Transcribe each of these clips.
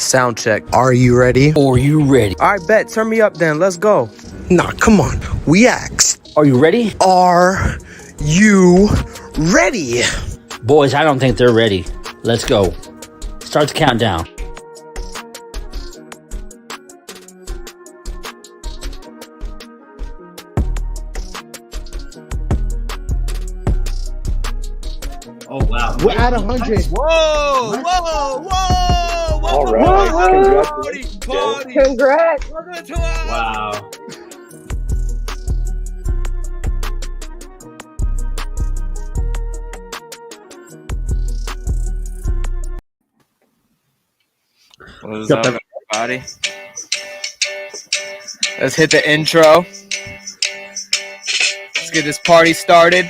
Sound check. Are you ready? Are you ready? All right, bet. Turn me up then. Let's go. Nah, come on. We asked. Are you ready? Are you ready? Boys, I don't think they're ready. Let's go. Start the countdown. Oh, wow. We're at 100. Whoa! All right. Party! Congrats. Wow. What's up, everybody? Let's hit the intro. Let's get this party started.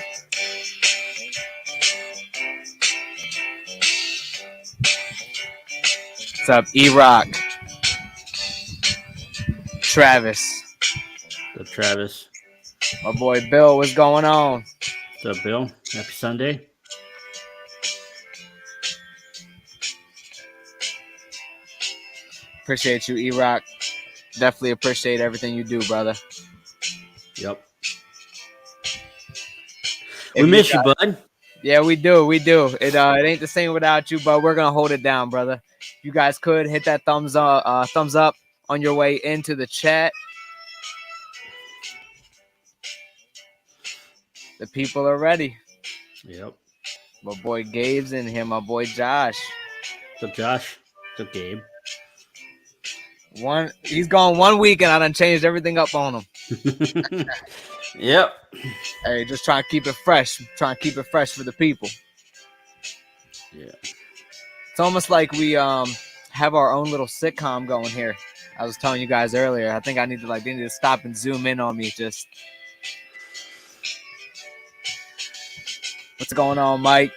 What's up, E-Rock? Travis. What's up, Travis? My boy Bill, what's going on? What's up, Bill? Happy Sunday. Appreciate you, E-Rock. Definitely appreciate everything you do, brother. Yep. If We miss you, got- bud. Yeah, we do. It ain't the same without you, but we're gonna hold it down, brother. If you guys could hit that thumbs up on your way into the chat. The people are ready. Yep. My boy Gabe's in here. My boy Josh. What's up, Josh? What's up, Gabe? He's gone 1 week and I done changed everything up on him. Yep. Hey, just trying to keep it fresh. Trying to keep it fresh for the people. Yeah. It's almost like we have our own little sitcom going here. I was telling you guys earlier. I think they need to stop and zoom in on me. Just what's going on, Mike?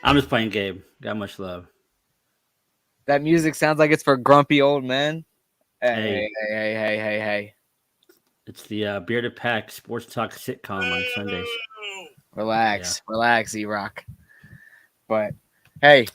I'm just playing Gabe. Got much love. That music sounds like it's for grumpy old men. Hey. Hey. It's the Bearded Pack Sports Talk sitcom on Sundays. Relax, E-Rock. But, hey,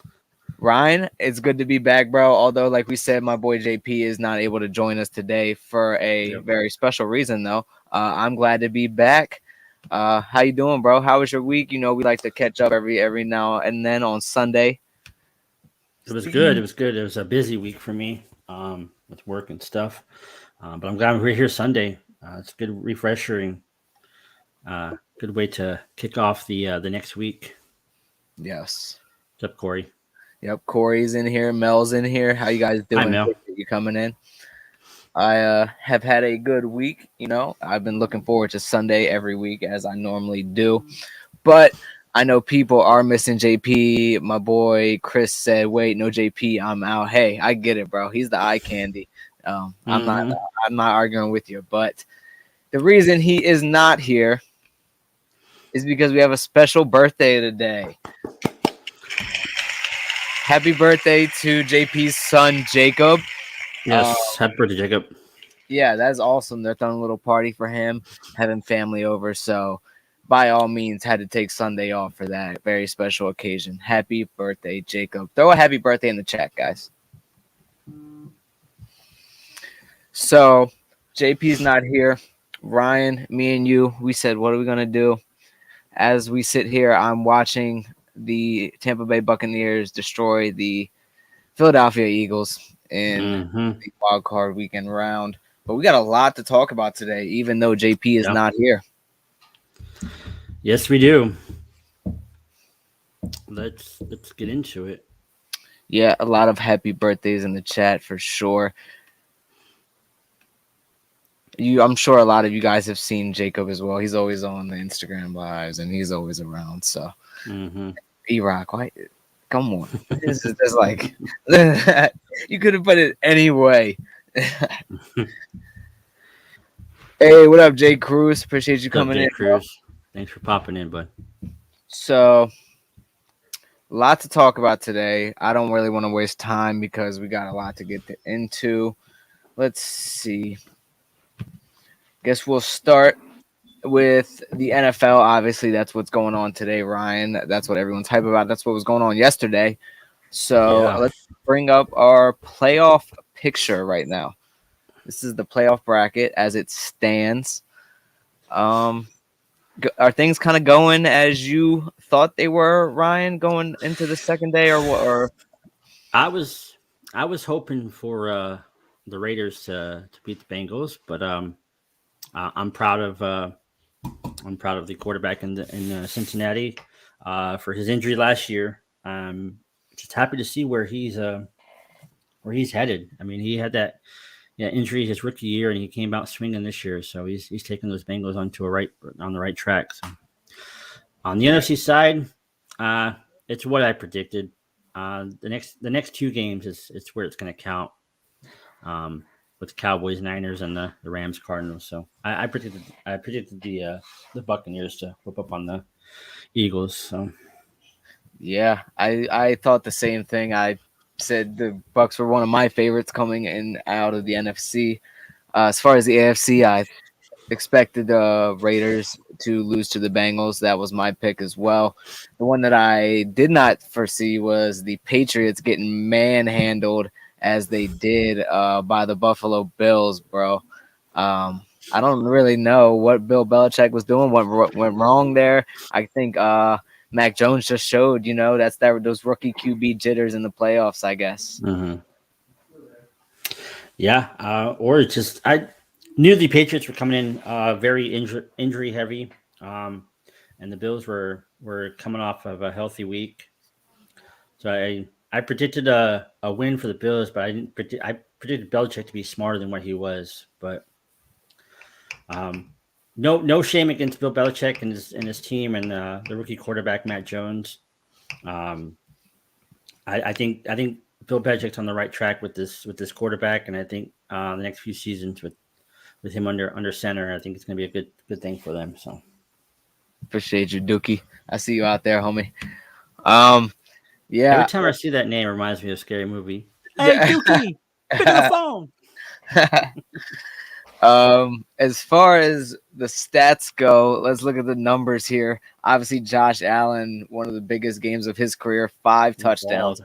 Ryan, it's good to be back, bro. Although, like we said, my boy JP is not able to join us today for a very special reason, though. I'm glad to be back. How you doing, bro? How was your week? You know, we like to catch up every now and then on Sunday. It was good. It was a busy week for me with work and stuff. But I'm glad we're here Sunday. It's a good refresher and good way to kick off the next week. Yes. What's up, Corey? Yep, Corey's in here. Mel's in here. How you guys doing? Hi, Mel. You coming in? I have had a good week. You know, I've been looking forward to Sunday every week as I normally do. But I know people are missing JP. My boy Chris said, "Wait, no JP, I'm out." Hey, I get it, bro. He's the eye candy. I'm not arguing with you, but the reason he is not here is because we have a special birthday today. Happy birthday to JP's son, Jacob. Yes, happy birthday, Jacob. Yeah, that's awesome. They're throwing a little party for him, having family over. So, by all means, had to take Sunday off for that very special occasion. Happy birthday, Jacob. Throw a happy birthday in the chat, guys. So, JP's not here. Ryan, me and you, we said, what are we going to do? As we sit here, I'm watching the Tampa Bay Buccaneers destroy the Philadelphia Eagles in the wild card weekend round. But we got a lot to talk about today, even though JP is not here. Yes, we do. Let's get into it. Yeah, a lot of happy birthdays in the chat for sure. I'm sure a lot of you guys have seen Jacob as well. He's always on the Instagram lives and he's always around. So, E-Rock, why? Come on. This is just like, you could have put it any way. Hey, what up, Jay Cruz? Appreciate you coming in. Cruz. Thanks for popping in, bud. So, a lot to talk about today. I don't really want to waste time because we got a lot to get into. Let's see. Guess we'll start with the NFL, obviously that's what's going on today, Ryan. That's what everyone's hype about. That's what was going on yesterday. So Yeah. let's bring up our playoff picture right now. This is the playoff bracket as it stands. Are things kind of going as you thought they were, Ryan, going into the second day, or what? Or I was hoping for the Raiders to beat the Bengals, but I'm proud of the quarterback in Cincinnati for his injury last year. Just happy to see where he's headed. I mean, he had that injury his rookie year, and he came out swinging this year. So he's taking those Bengals on the right track. So on the NFC side, it's what I predicted. The next two games it's where it's going to count. With the Cowboys, Niners, and the Rams, Cardinals. So I predicted the Buccaneers to whip up on the Eagles. So yeah, I thought the same thing. I said the Bucks were one of my favorites coming in out of the NFC. As far as the AFC, I expected the Raiders to lose to the Bengals. That was my pick as well. The one that I did not foresee was the Patriots getting manhandled as they did by the Buffalo Bills, bro. I don't really know what Bill Belichick was doing, what went wrong there. I think Mac Jones just showed, those rookie QB jitters in the playoffs, I guess. mm-hmm. Or it's just I knew the Patriots were coming in very injury heavy, and the Bills were coming off of a healthy week. So I predicted a win for the Bills, but I predicted Belichick to be smarter than what he was. But no shame against Bill Belichick and his team and the rookie quarterback Matt Jones. I think Bill Belichick's on the right track with this quarterback, and I think the next few seasons with him under center, I think it's going to be a good thing for them. So appreciate you, Dookie. I see you out there, homie. Yeah. Every time I see that name, it reminds me of a scary movie. Hey, Dookie, pick up the phone. As far as the stats go, let's look at the numbers here. Obviously, Josh Allen, one of the biggest games of his career, 5 touchdowns,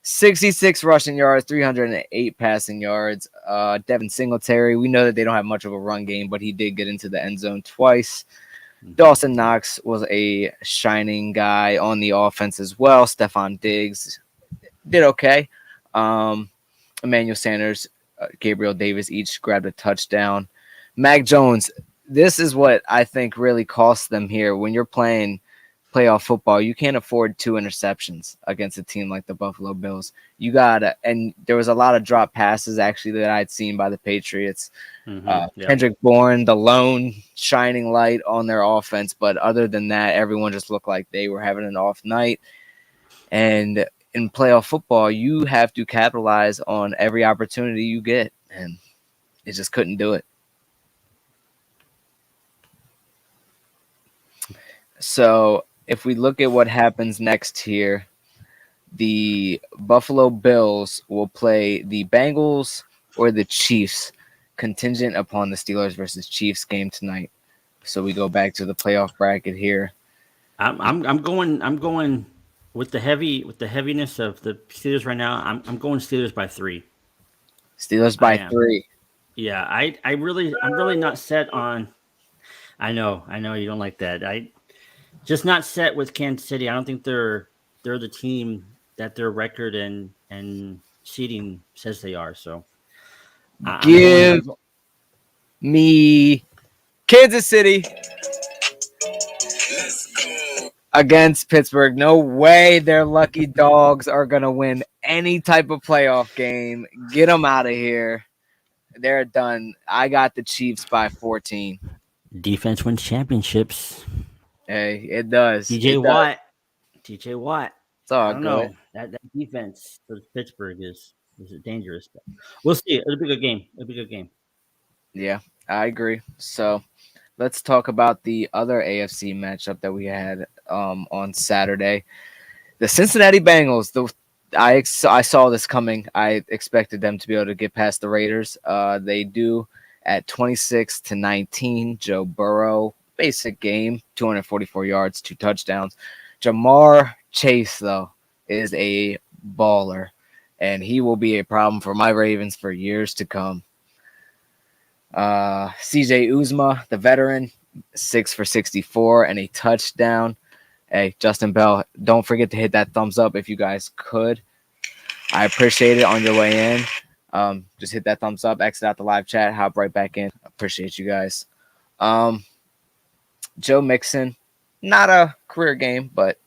66 rushing yards, 308 passing yards. Devin Singletary, we know that they don't have much of a run game, but he did get into the end zone twice. Dawson Knox was a shining guy on the offense as well. Stephon Diggs did okay. Emmanuel Sanders, Gabriel Davis each grabbed a touchdown. Mac Jones, this is what I think really costs them here. When you're playing playoff football, you can't afford 2 interceptions against a team like the Buffalo Bills. You gotta, and there was a lot of drop passes actually that I'd seen by the Patriots. Kendrick Bourne, the lone shining light on their offense, but other than that, everyone just looked like they were having an off night. And in playoff football, you have to capitalize on every opportunity you get, and it just couldn't do it. So if we look at what happens next here, the Buffalo Bills will play the Bengals or the Chiefs, contingent upon the Steelers versus Chiefs game tonight. So we go back to the playoff bracket here. I'm going with the heaviness of the Steelers right now. I'm going Steelers by 3. Steelers by 3. Yeah, I'm really not set on. I know you don't like that. I just not set with Kansas City. I don't think they're the team that their record and seeding says they are. So give me Kansas City against Pittsburgh. No way their lucky dogs are going to win any type of playoff game. Get them out of here. They're done. I got the Chiefs by 14. Defense wins championships. Hey, it does. TJ Watt. It's all I don't good. know. That defense for Pittsburgh is dangerous. But we'll see. It'll be a good game. Yeah, I agree. So let's talk about the other AFC matchup that we had on Saturday. The Cincinnati Bengals. I saw this coming. I expected them to be able to get past the Raiders. They do at 26-19. Joe Burrow basic game, 244 yards, 2 touchdowns. Jamar Chase, though, is a baller, and he will be a problem for my Ravens for years to come. CJ Uzma, the veteran, 6 for 64 and a touchdown. Hey, Justin Bell, don't forget to hit that thumbs up if you guys could. I appreciate it on your way in. Just hit that thumbs up, exit out the live chat, hop right back in. Appreciate you guys. Joe Mixon, not a career game, but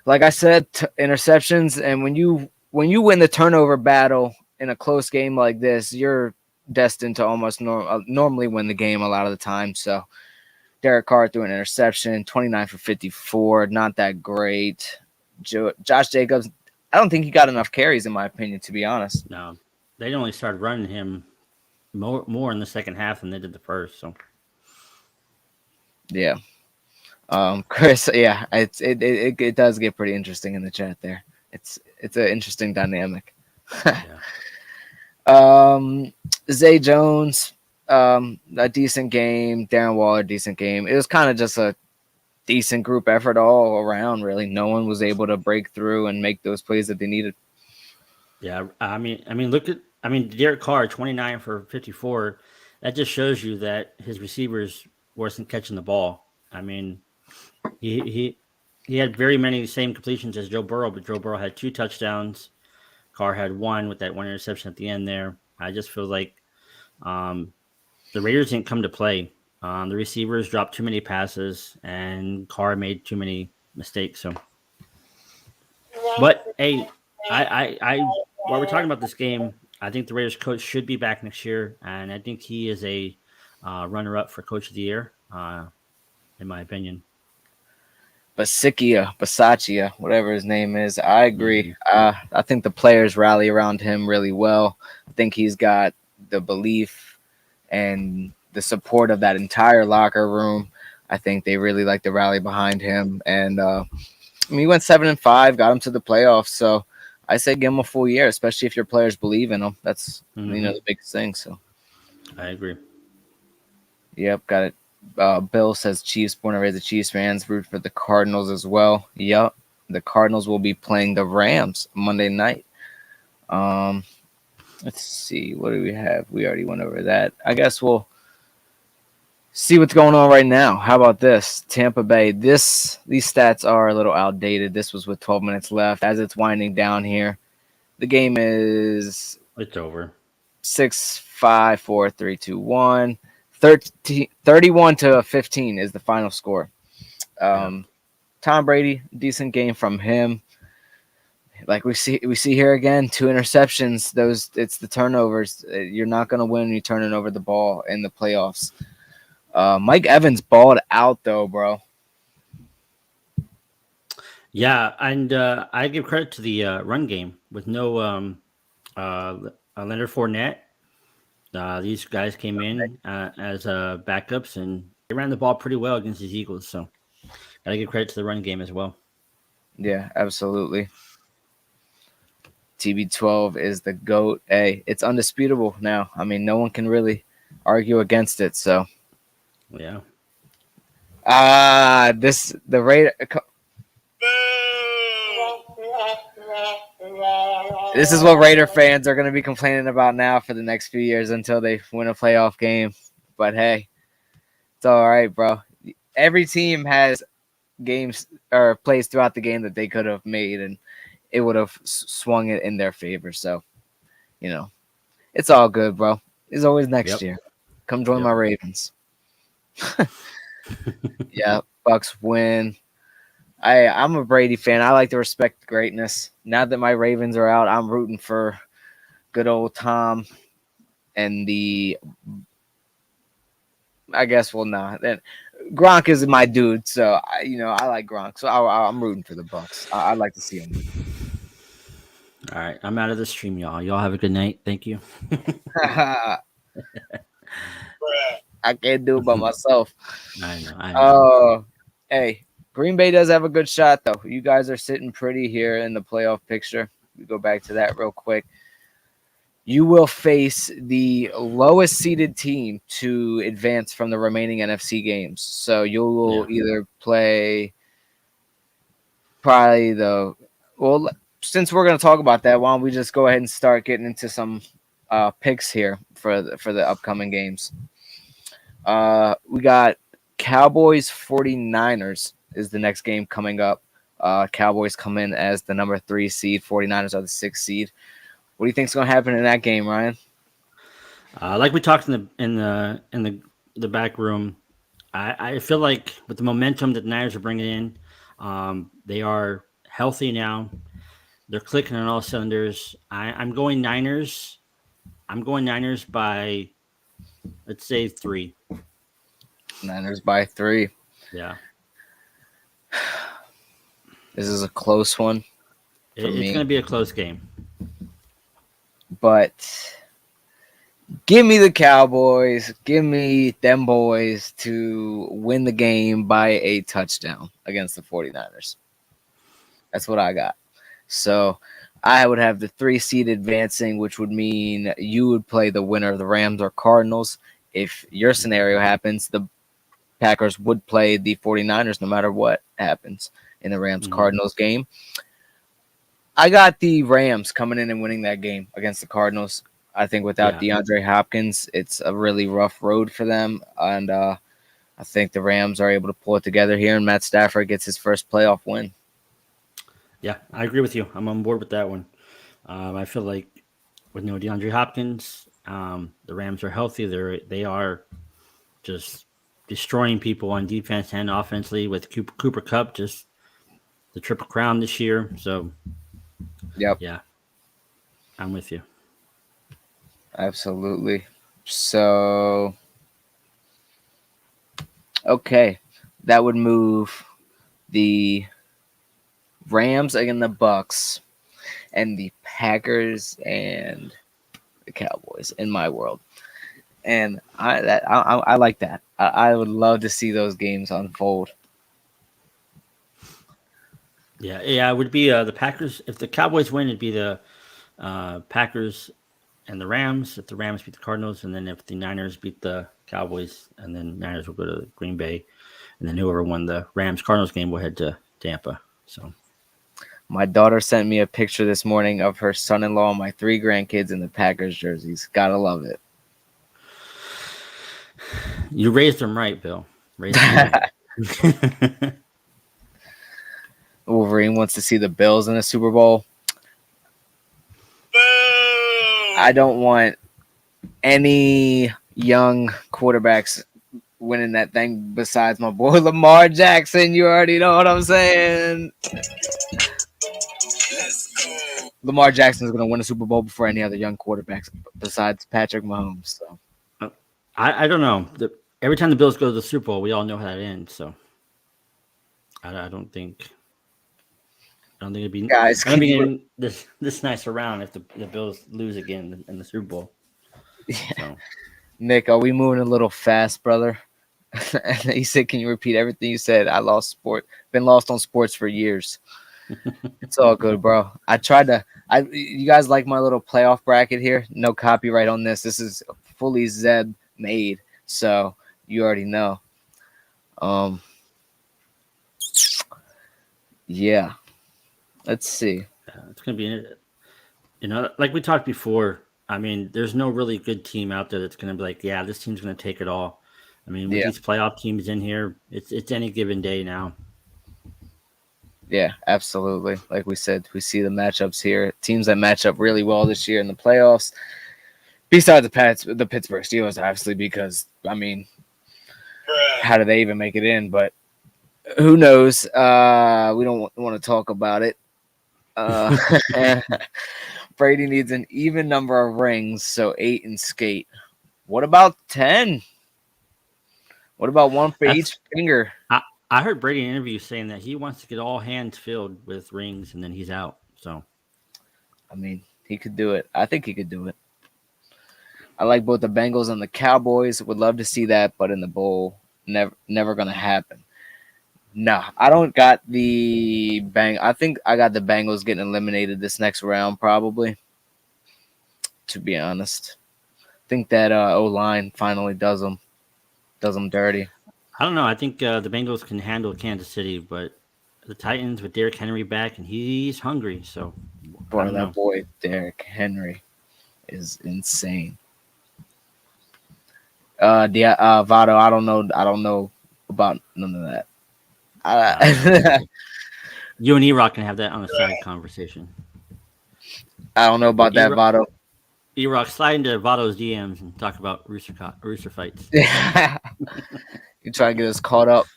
like I said, interceptions. And when you win the turnover battle in a close game like this, you're destined to almost normally win the game a lot of the time. So Derek Carr threw an interception, 29 for 54, not that great. Josh Jacobs, I don't think he got enough carries, in my opinion, to be honest. No, they only started running him more in the second half than they did the first. So, yeah, Chris, yeah, it does get pretty interesting in the chat there. It's an interesting dynamic. yeah. Zay Jones, a decent game. Darren Waller, decent game. It was kind of just a decent group effort all around, really. No one was able to break through and make those plays that they needed. Yeah, I mean, Derek Carr, 29 for 54. That just shows you that his receivers wasn't catching the ball. I mean, he had very many same completions as Joe Burrow, but Joe Burrow had 2 touchdowns. Carr had 1 with that 1 interception at the end there. I just feel like the Raiders didn't come to play. The receivers dropped too many passes, and Carr made too many mistakes. So, but hey, I while we're talking about this game, I think the Raiders coach should be back next year, and I think he is a runner-up for Coach of the Year, in my opinion. Basaccia, whatever his name is. I agree. I think the players rally around him really well. I think he's got the belief and the support of that entire locker room. I think they really like to rally behind him. And he went 7-5, got him to the playoffs. So I say give him a full year, especially if your players believe in him. That's the biggest thing. So I agree. Yep, got it. Bill says Chiefs, born and raised a Chiefs fans, root for the Cardinals as well. Yep, the Cardinals will be playing the Rams Monday night. Let's see, what do we have? We already went over that. I guess we'll see what's going on right now. How about this? Tampa Bay. These stats are a little outdated. This was with 12 minutes left. As it's winding down here, the game is It's over. 6-5, 4, 3, 2, 1. 31-15 is the final score. Tom Brady, decent game from him. Like we see here again, 2 interceptions. It's the turnovers. You're not going to win when you're turning over the ball in the playoffs. Mike Evans balled out though, bro. Yeah, and I give credit to the run game with no Leonard Fournette. These guys came in as backups, and they ran the ball pretty well against these Eagles. So, gotta give credit to the run game as well. Yeah, absolutely. TB12 is the GOAT. Hey, it's undisputable now. I mean, no one can really argue against it. So, yeah. The Raider. This is what Raider fans are going to be complaining about now for the next few years until they win a playoff game. But hey, it's all right, bro. Every team has games or plays throughout the game that they could have made, and it would have swung it in their favor. So, it's all good, bro. It's always next year. Come join my Ravens. Yeah, Bucks win. I'm a Brady fan. I like to respect greatness. Now that my Ravens are out, I'm rooting for good old Tom and Then Gronk is my dude, so I like Gronk. So I'm rooting for the Bucks. I'd like to see him. All right, I'm out of the stream, y'all. Y'all have a good night. Thank you. I can't do it by myself. I know. Oh, hey. Green Bay does have a good shot, though. You guys are sitting pretty here in the playoff picture. We go back to that real quick. you will face the lowest seeded team to advance from the remaining NFC games. So you will either play probably since we're going to talk about that, why don't we just go ahead and start getting into some picks here for the upcoming games. We got Cowboys 49ers is the next game coming up. Cowboys come in as the number 3 seed. 49ers are the 6th seed. What do you think is going to happen in that game, Ryan? Like we talked in the back room, I feel like with the momentum that the Niners are bringing in, they are healthy now. They're clicking on all cylinders. I'm going Niners. I'm going Niners by, let's say, 3. Niners by 3. Yeah. This is a close one for me. It's going to be a close game. But give me the Cowboys. Give me them boys to win the game by a touchdown against the 49ers. That's what I got. So I would have the 3 seed advancing, which would mean you would play the winner of the Rams or Cardinals. If your scenario happens, the Packers would play the 49ers no matter what happens in the Rams-Cardinals game. I got the Rams coming in and winning that game against the Cardinals. I think without DeAndre Hopkins, it's a really rough road for them. And I think the Rams are able to pull it together here, and Matt Stafford gets his first playoff win. Yeah, I agree with you. I'm on board with that one. I feel like with no DeAndre Hopkins, the Rams are healthy. They are just destroying people on defense and offensively with Cooper Kupp, just the Triple Crown this year. So, yeah, I'm with you. Absolutely. So, okay, that would move the Rams and the Bucks and the Packers and the Cowboys in my world. And I like that. I would love to see those games unfold. Yeah, it would be the Packers. If the Cowboys win, it'd be the Packers and the Rams. If the Rams beat the Cardinals, and then if the Niners beat the Cowboys, and then Niners will go to Green Bay, and then whoever won the Rams-Cardinals game will head to Tampa. So, my daughter sent me a picture this morning of her son-in-law and my 3 grandkids in the Packers jerseys. Gotta love it. You raised them right, Bill. Raised them right. Wolverine wants to see the Bills in a Super Bowl. I don't want any young quarterbacks winning that thing besides my boy Lamar Jackson. You already know what I'm saying. Lamar Jackson is going to win a Super Bowl before any other young quarterbacks besides Patrick Mahomes. So I don't know. Every time the Bills go to the Super Bowl, we all know how that ends. So I don't think it'd be this nice around if the Bills lose again in the Super Bowl. Yeah. So. Nick, are we moving a little fast, brother? He said, "Can you repeat everything you said?" I been lost on sports for years. It's all good, bro. You guys like my little playoff bracket here? No copyright on this. This is fully Zeb made, so you already know. Yeah. Let's see. It's gonna be, like we talked before. I mean, there's no really good team out there that's gonna be like, yeah, this team's gonna take it all. I mean, with these playoff teams in here, it's any given day now. Yeah, absolutely. Like we said, we see the matchups here. Teams that match up really well this year in the playoffs. Besides the Pittsburgh Steelers, obviously, because, I mean, how do they even make it in? But who knows? We don't want to talk about it. Brady needs an even number of rings, so 8 and skate. What about 10? What about one for each finger? I heard Brady in an interview saying that he wants to get all hands filled with rings, and then he's out. So, I mean, he could do it. I think he could do it. I like both the Bengals and the Cowboys. Would love to see that, but in the bowl, never gonna happen. Nah, I don't got I think I got the Bengals getting eliminated this next round, probably. to be honest. I think that O-line finally does them dirty. I don't know. I think the Bengals can handle Kansas City, but the Titans with Derrick Henry back, and he's hungry. So I Boy, don't that know. boy Derrick Henry is insane. Vado, I don't know. I don't know about none of that. You and E-Rock can have that on a side conversation. I don't know about that, Vado. E-Rock, slide into Vado's DMs and talk about rooster fights. You try to get us caught up.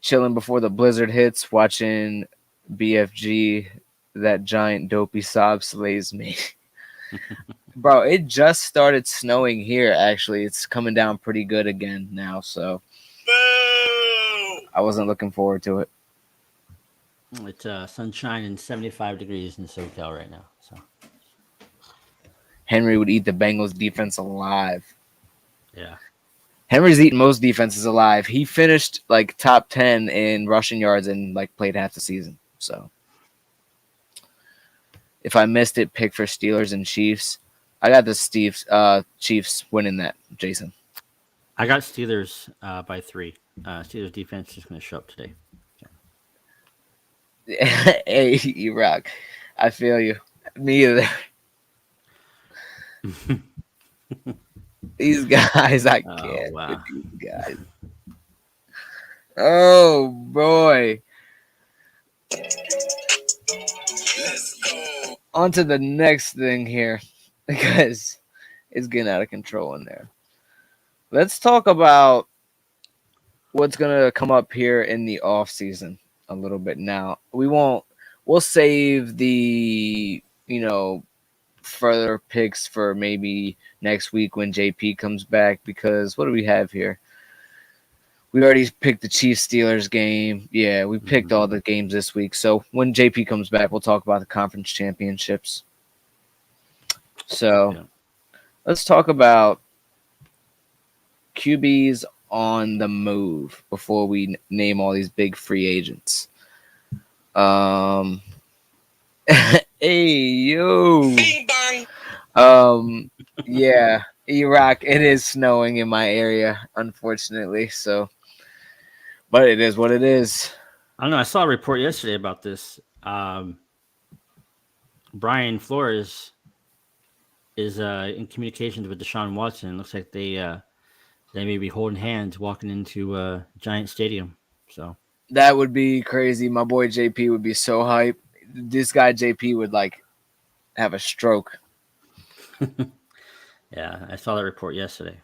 Chilling before the blizzard hits, watching BFG. That giant dopey sob slays me. Bro, it just started snowing here, actually. It's coming down pretty good again now, so I wasn't looking forward to it. It's sunshine and 75 degrees in SoCal right now. So Henry would eat the Bengals defense alive. yeah. Henry's eaten most defenses alive. He finished like top 10 in rushing yards and like played half the season. So if I missed it, pick for Steelers and Chiefs. I got the Chiefs winning that, Jason. I got Steelers by 3. Steelers defense is going to show up today. Hey, E-Rock. I feel you. Me either. These guys, I can't with these guys. Oh, boy. Let's go. On to the next thing here, because it's getting out of control in there. Let's talk about what's going to come up here in the off season a little bit now. We'll save the, further picks for maybe next week when JP comes back, because what do we have here? We already picked the Chiefs-Steelers game. Yeah, we picked all the games this week. So when JP comes back, we'll talk about the conference championships. So let's talk about QBs on the move before we name all these big free agents. Hey, yo. Bing bang. Yeah, E-Rock, it is snowing in my area, unfortunately. So, but it is what it is. I don't know. I saw a report yesterday about this. Brian Flores is in communications with Deshaun Watson. Looks like they may be holding hands walking into Giant Stadium. So that would be crazy. My boy JP would be so hype. This guy JP would like have a stroke. Yeah, I saw that report yesterday.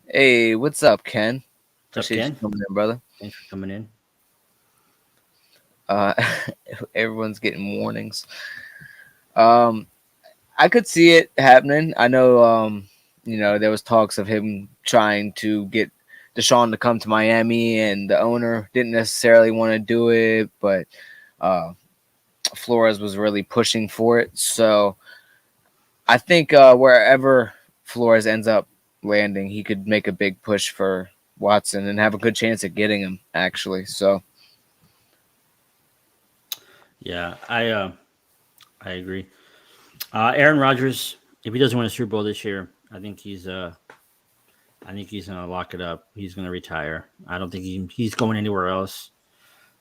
Hey, what's up, Ken? What's up, Ken? Coming in, brother. Thanks for coming in. Everyone's getting warnings. I could see it happening. I know, there was talks of him trying to get Deshaun to come to Miami, and the owner didn't necessarily want to do it, but Flores was really pushing for it. So I think wherever Flores ends up landing, he could make a big push for Watson and have a good chance at getting him, actually. So yeah, I agree. Aaron Rodgers, if he doesn't win a Super Bowl this year, I think he's gonna lock it up. He's gonna retire. I don't think he's going anywhere else.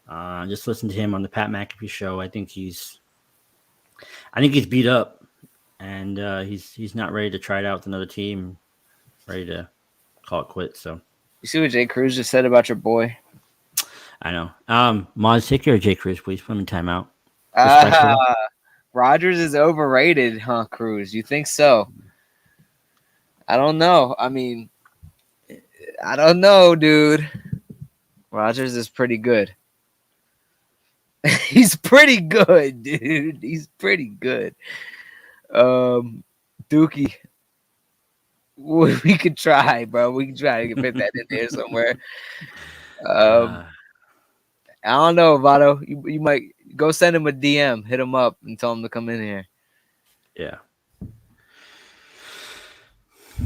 Just listen to him on the Pat McAfee show. I think he's beat up, and he's not ready to try it out with another team. Ready to call it quits. So you see what Jay Cruz just said about your boy? I know. Moz, take care of Jay Cruz, please. Put him in timeout. Rodgers is overrated, huh, Cruz? You think so? I don't know. I mean, I don't know, dude. Rodgers is pretty good. He's pretty good, dude. He's pretty good. Dookie, we could try, bro. We can try to fit that in there somewhere. I don't know, Vado. You might go send him a DM, hit him up, and tell him to come in here. Yeah.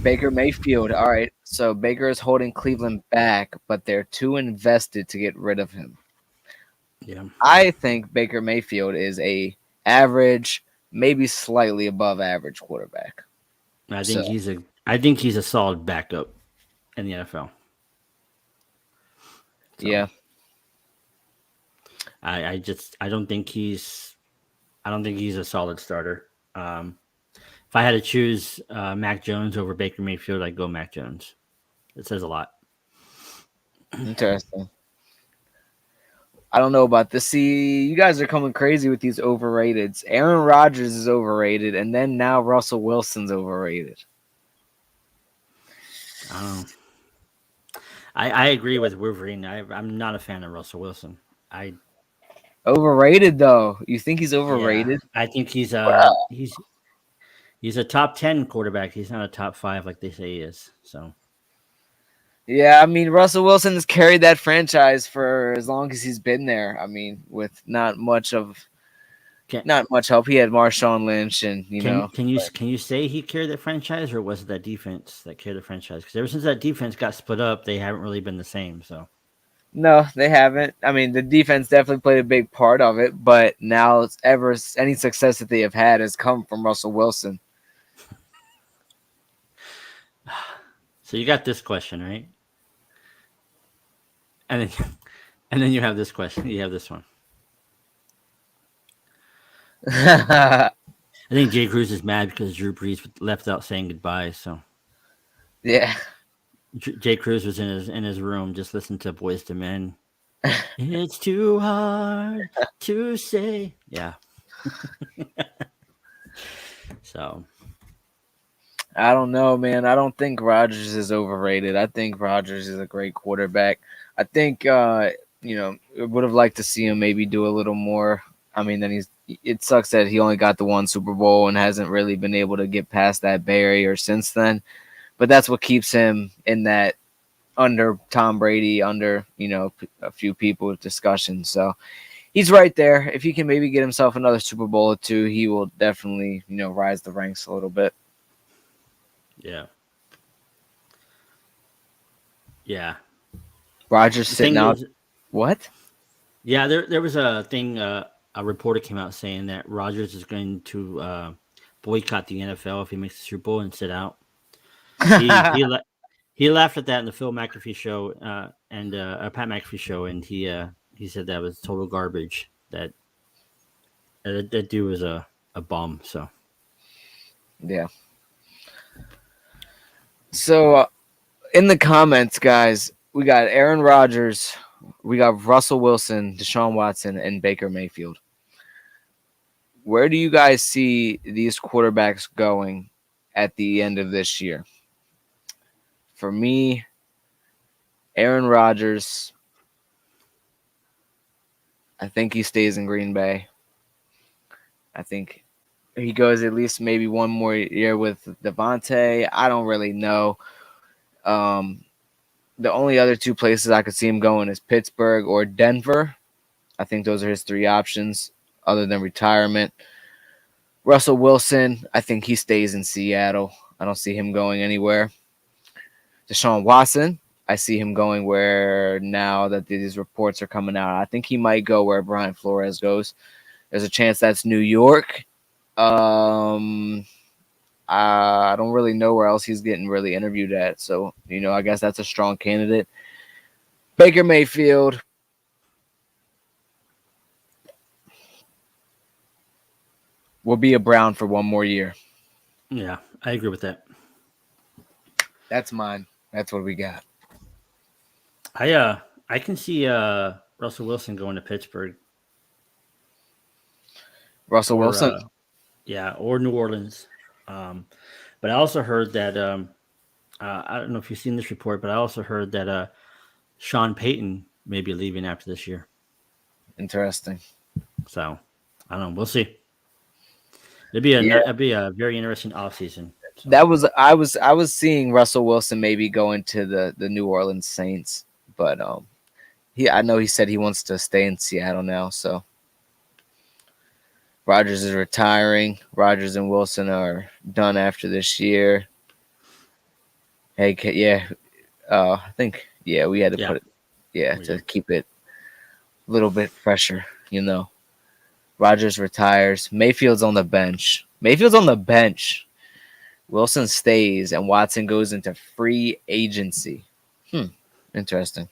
Baker Mayfield. All right. So Baker is holding Cleveland back, but they're too invested to get rid of him. Yeah. I think Baker Mayfield is a average, maybe slightly above average quarterback. I So think he's a solid backup in the NFL. So, yeah, I don't think he's a solid starter. If I had to choose Mac Jones over Baker Mayfield, I'd go Mac Jones. It says a lot. interesting. I don't know about this. See, you guys are coming crazy with these overrateds. Aaron Rodgers is overrated, and then now Russell Wilson's overrated. I don't know. I agree with Wolverine. I'm not a fan of Russell Wilson. Overrated though. You think he's Yeah, overrated? I think he's a top 10 quarterback. He's not a top 5 like they say he is. So Yeah, I mean Russell Wilson has carried that franchise for as long as he's been there. I mean, with not much help. He had Marshawn Lynch, and can you say he carried that franchise, or was it that defense that carried the franchise? Because ever since that defense got split up, they haven't really been the same. So no, they haven't. I mean, the defense definitely played a big part of it, but now any success that they have had has come from Russell Wilson. So you got this question, right? And then you have this question. You have this one. I think Jay Cruz is mad because Drew Brees left out saying goodbye. So yeah. Jay Cruz was in his room just listening to Boys to Men. It's too hard to say. Yeah. So I don't know, man. I don't think Rodgers is overrated. I think Rodgers is a great quarterback. I think would have liked to see him maybe do a little more. I mean, it sucks that he only got the one Super Bowl and hasn't really been able to get past that barrier since then. But that's what keeps him in that under Tom Brady, under a few people discussion. So he's right there. If he can maybe get himself another Super Bowl or two, he will definitely rise the ranks a little bit. yeah. Yeah. Rodgers sitting out. What? Yeah, there was a thing. A reporter came out saying that Rodgers is going to boycott the NFL if he makes the Super Bowl and sit out. He laughed at that in the Phil McAfee show and Pat McAfee show, and he said that was total garbage. That dude was a bum. So yeah. So in the comments, guys, we got Aaron Rodgers, we got Russell Wilson, Deshaun Watson, and Baker Mayfield. Where do you guys see these quarterbacks going at the end of this year? For me, Aaron Rodgers, I think he stays in Green Bay. I think he goes at least maybe one more year with Devontae. I don't really know. The only other two places I could see him going is Pittsburgh or Denver. I think those are his three options other than retirement. Russell Wilson, I think he stays in Seattle. I don't see him going anywhere. Deshaun Watson, I see him going where now that these reports are coming out. I think he might go where Brian Flores goes. There's a chance that's New York. I don't really know where else he's getting really interviewed at. So, I guess that's a strong candidate. Baker Mayfield. Will be a Brown for one more year. yeah, I agree with that. That's mine. That's what we got. I can see Russell Wilson going to Pittsburgh. Russell Wilson? Or New Orleans. But I also heard that I don't know if you've seen this report, but I also heard that Sean Payton may be leaving after this year. Interesting. So I don't know. We'll see. It'd be a very interesting offseason. So. That was I was seeing Russell Wilson maybe going to the New Orleans Saints, but I know he said he wants to stay in Seattle now. So Rodgers is retiring. Rodgers and Wilson are done after this year. Hey, I think we had to put it to keep it a little bit fresher, Rodgers retires. Mayfield's on the bench. Wilson stays, and Watson goes into free agency. Interesting.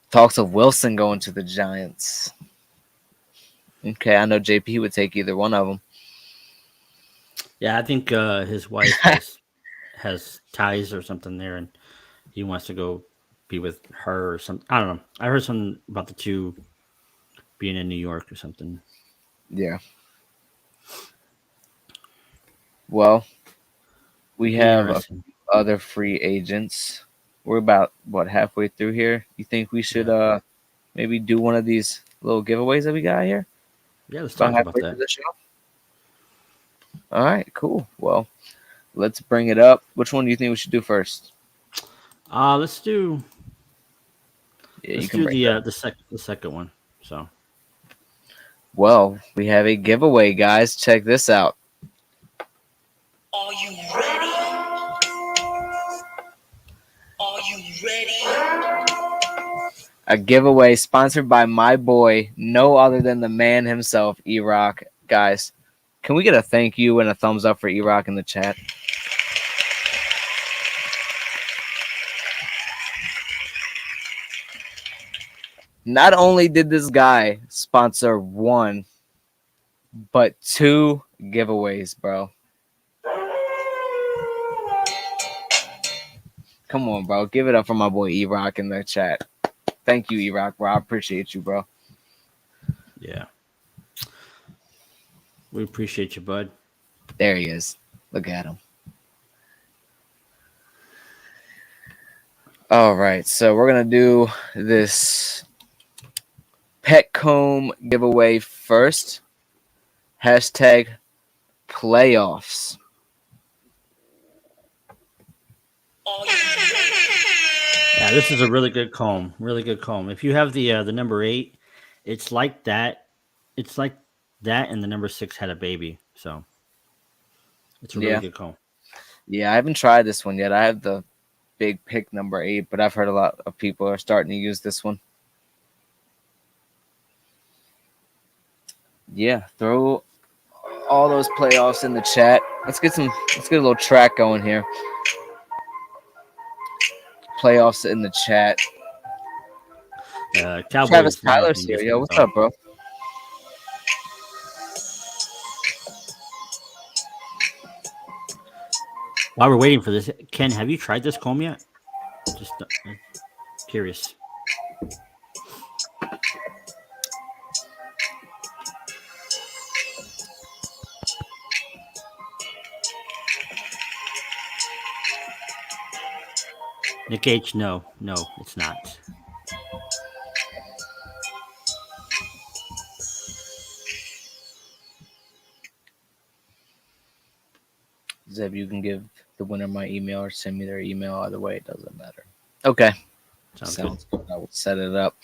Talks of Wilson going to the Giants. Okay, I know JP would take either one of them. Yeah, I think his wife has ties or something there, and he wants to go be with her or something. I don't know. I heard something about the two being in New York or something. Yeah. Well, we have other free agents. We're about halfway through here. You think we should maybe do one of these little giveaways that we got here? Yeah, let's talk about that. All right, cool. Well, let's bring it up. Which one do you think we should do first? Let's do. Yeah, let's do the second one. So. Well, we have a giveaway, guys. Check this out. Are you ready? Are you ready? A giveaway sponsored by my boy, no other than the man himself, E-Rock. Guys, can we get a thank you and a thumbs up for E-Rock in the chat? Not only did this guy sponsor one, but two giveaways, bro. Come on, bro. Give it up for my boy E-Rock in the chat. Thank you, E-Rock, bro. I appreciate you, bro. Yeah. We appreciate you, bud. There he is. Look at him. All right. So we're going to do this pet comb giveaway first. Hashtag playoffs. Yeah, this is a really good comb. Really good comb. If you have the number 8, it's like that. It's like that, and the number 6 had a baby. So it's a really good comb. Yeah, I haven't tried this one yet. I have the big pick number 8, but I've heard a lot of people are starting to use this one. Yeah, throw all those playoffs in the chat. Let's get a little track going here. Playoffs in the chat. Cowboys. Travis Tyler's here. Yo, what's up, bro? While we're waiting for this, Ken, have you tried this comb yet? Just curious. Nick H, no, it's not. Zeb, you can give the winner my email or send me their email. Either way, it doesn't matter. Okay. Sounds good. I will set it up.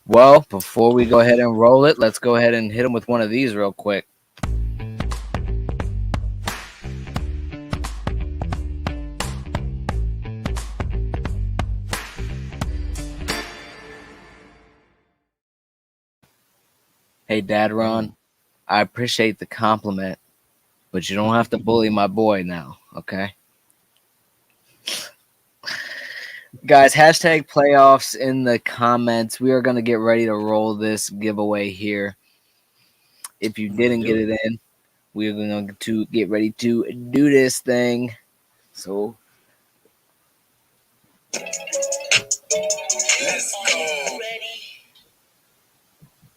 Well, before we go ahead and roll it, let's go ahead and hit them with one of these real quick. Hey, Dad Ron, I appreciate the compliment, but you don't have to bully my boy now, okay? Guys, hashtag playoffs in the comments. We are going to get ready to roll this giveaway here. If you didn't get it in, we're going to get ready to do this thing. So, Let's go.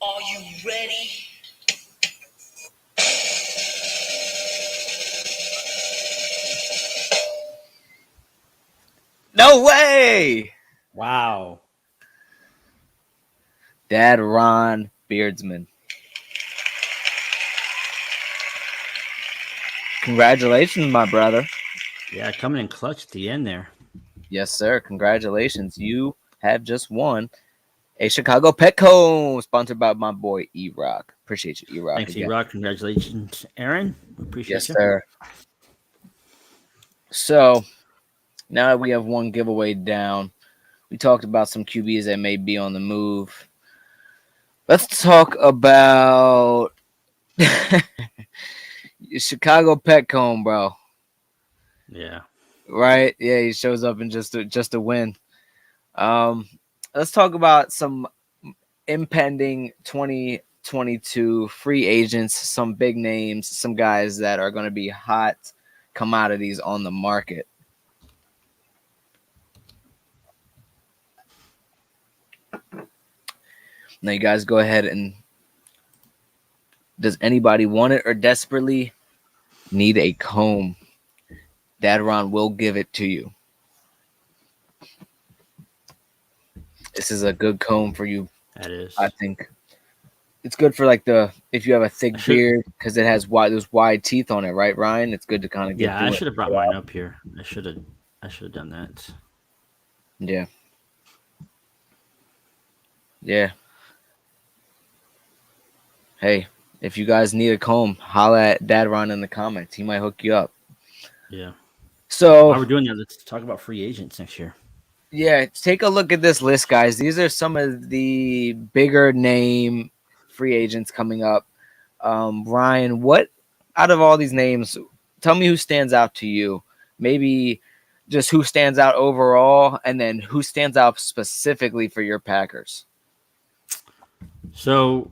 Are you ready? no way! Wow. Dad Ron Beardsman. Congratulations, my brother. Yeah, coming in clutch at the end there. Yes, sir. Congratulations. You have just won a Chicago Pet comb sponsored by my boy E-Rock. Appreciate you, E-Rock. Thanks, E-Rock. Congratulations, Aaron. Appreciate yes, you. Yes, sir. So now that we have one giveaway down, we talked about some QBs that may be on the move. Let's talk about Chicago Petcombe, bro. Yeah. Right? Yeah, he shows up in just a win. Um, let's talk about some impending 2022 free agents, some big names, some guys that are going to be hot commodities on the market. Now, you guys go ahead and does anybody want it or desperately need a comb? Dadron will give it to you. This is a good comb for you, That is. I think. It's good for like if you have a thick beard because it has those wide teeth on it, right, Ryan? It's good to kind of get Yeah, I through it. should have brought mine up here. I should have done that. Yeah. Yeah. Hey, if you guys need a comb, holla at Dadron in the comments. He might hook you up. Yeah. So While we're doing that, let's talk about free agents next year. yeah, take a look at this list, guys. These are some of the bigger name free agents coming up. Ryan, what out of all these names, tell me who stands out to you? Maybe just who stands out overall, and then who stands out specifically for your Packers. So,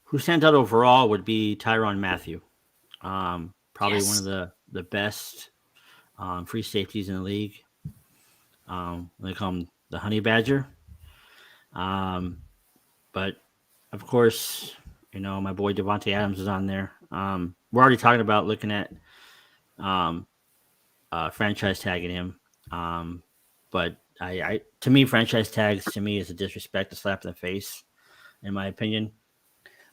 who stands out overall would be Tyrann Mathieu. Probably one Yes. of the best free safeties in the league. They call him the Honey Badger. But of course, my boy Devontae Adams is on there. We're already talking about looking at um, franchise tagging him. But to me, franchise tags to me is a disrespect, a slap in the face, in my opinion.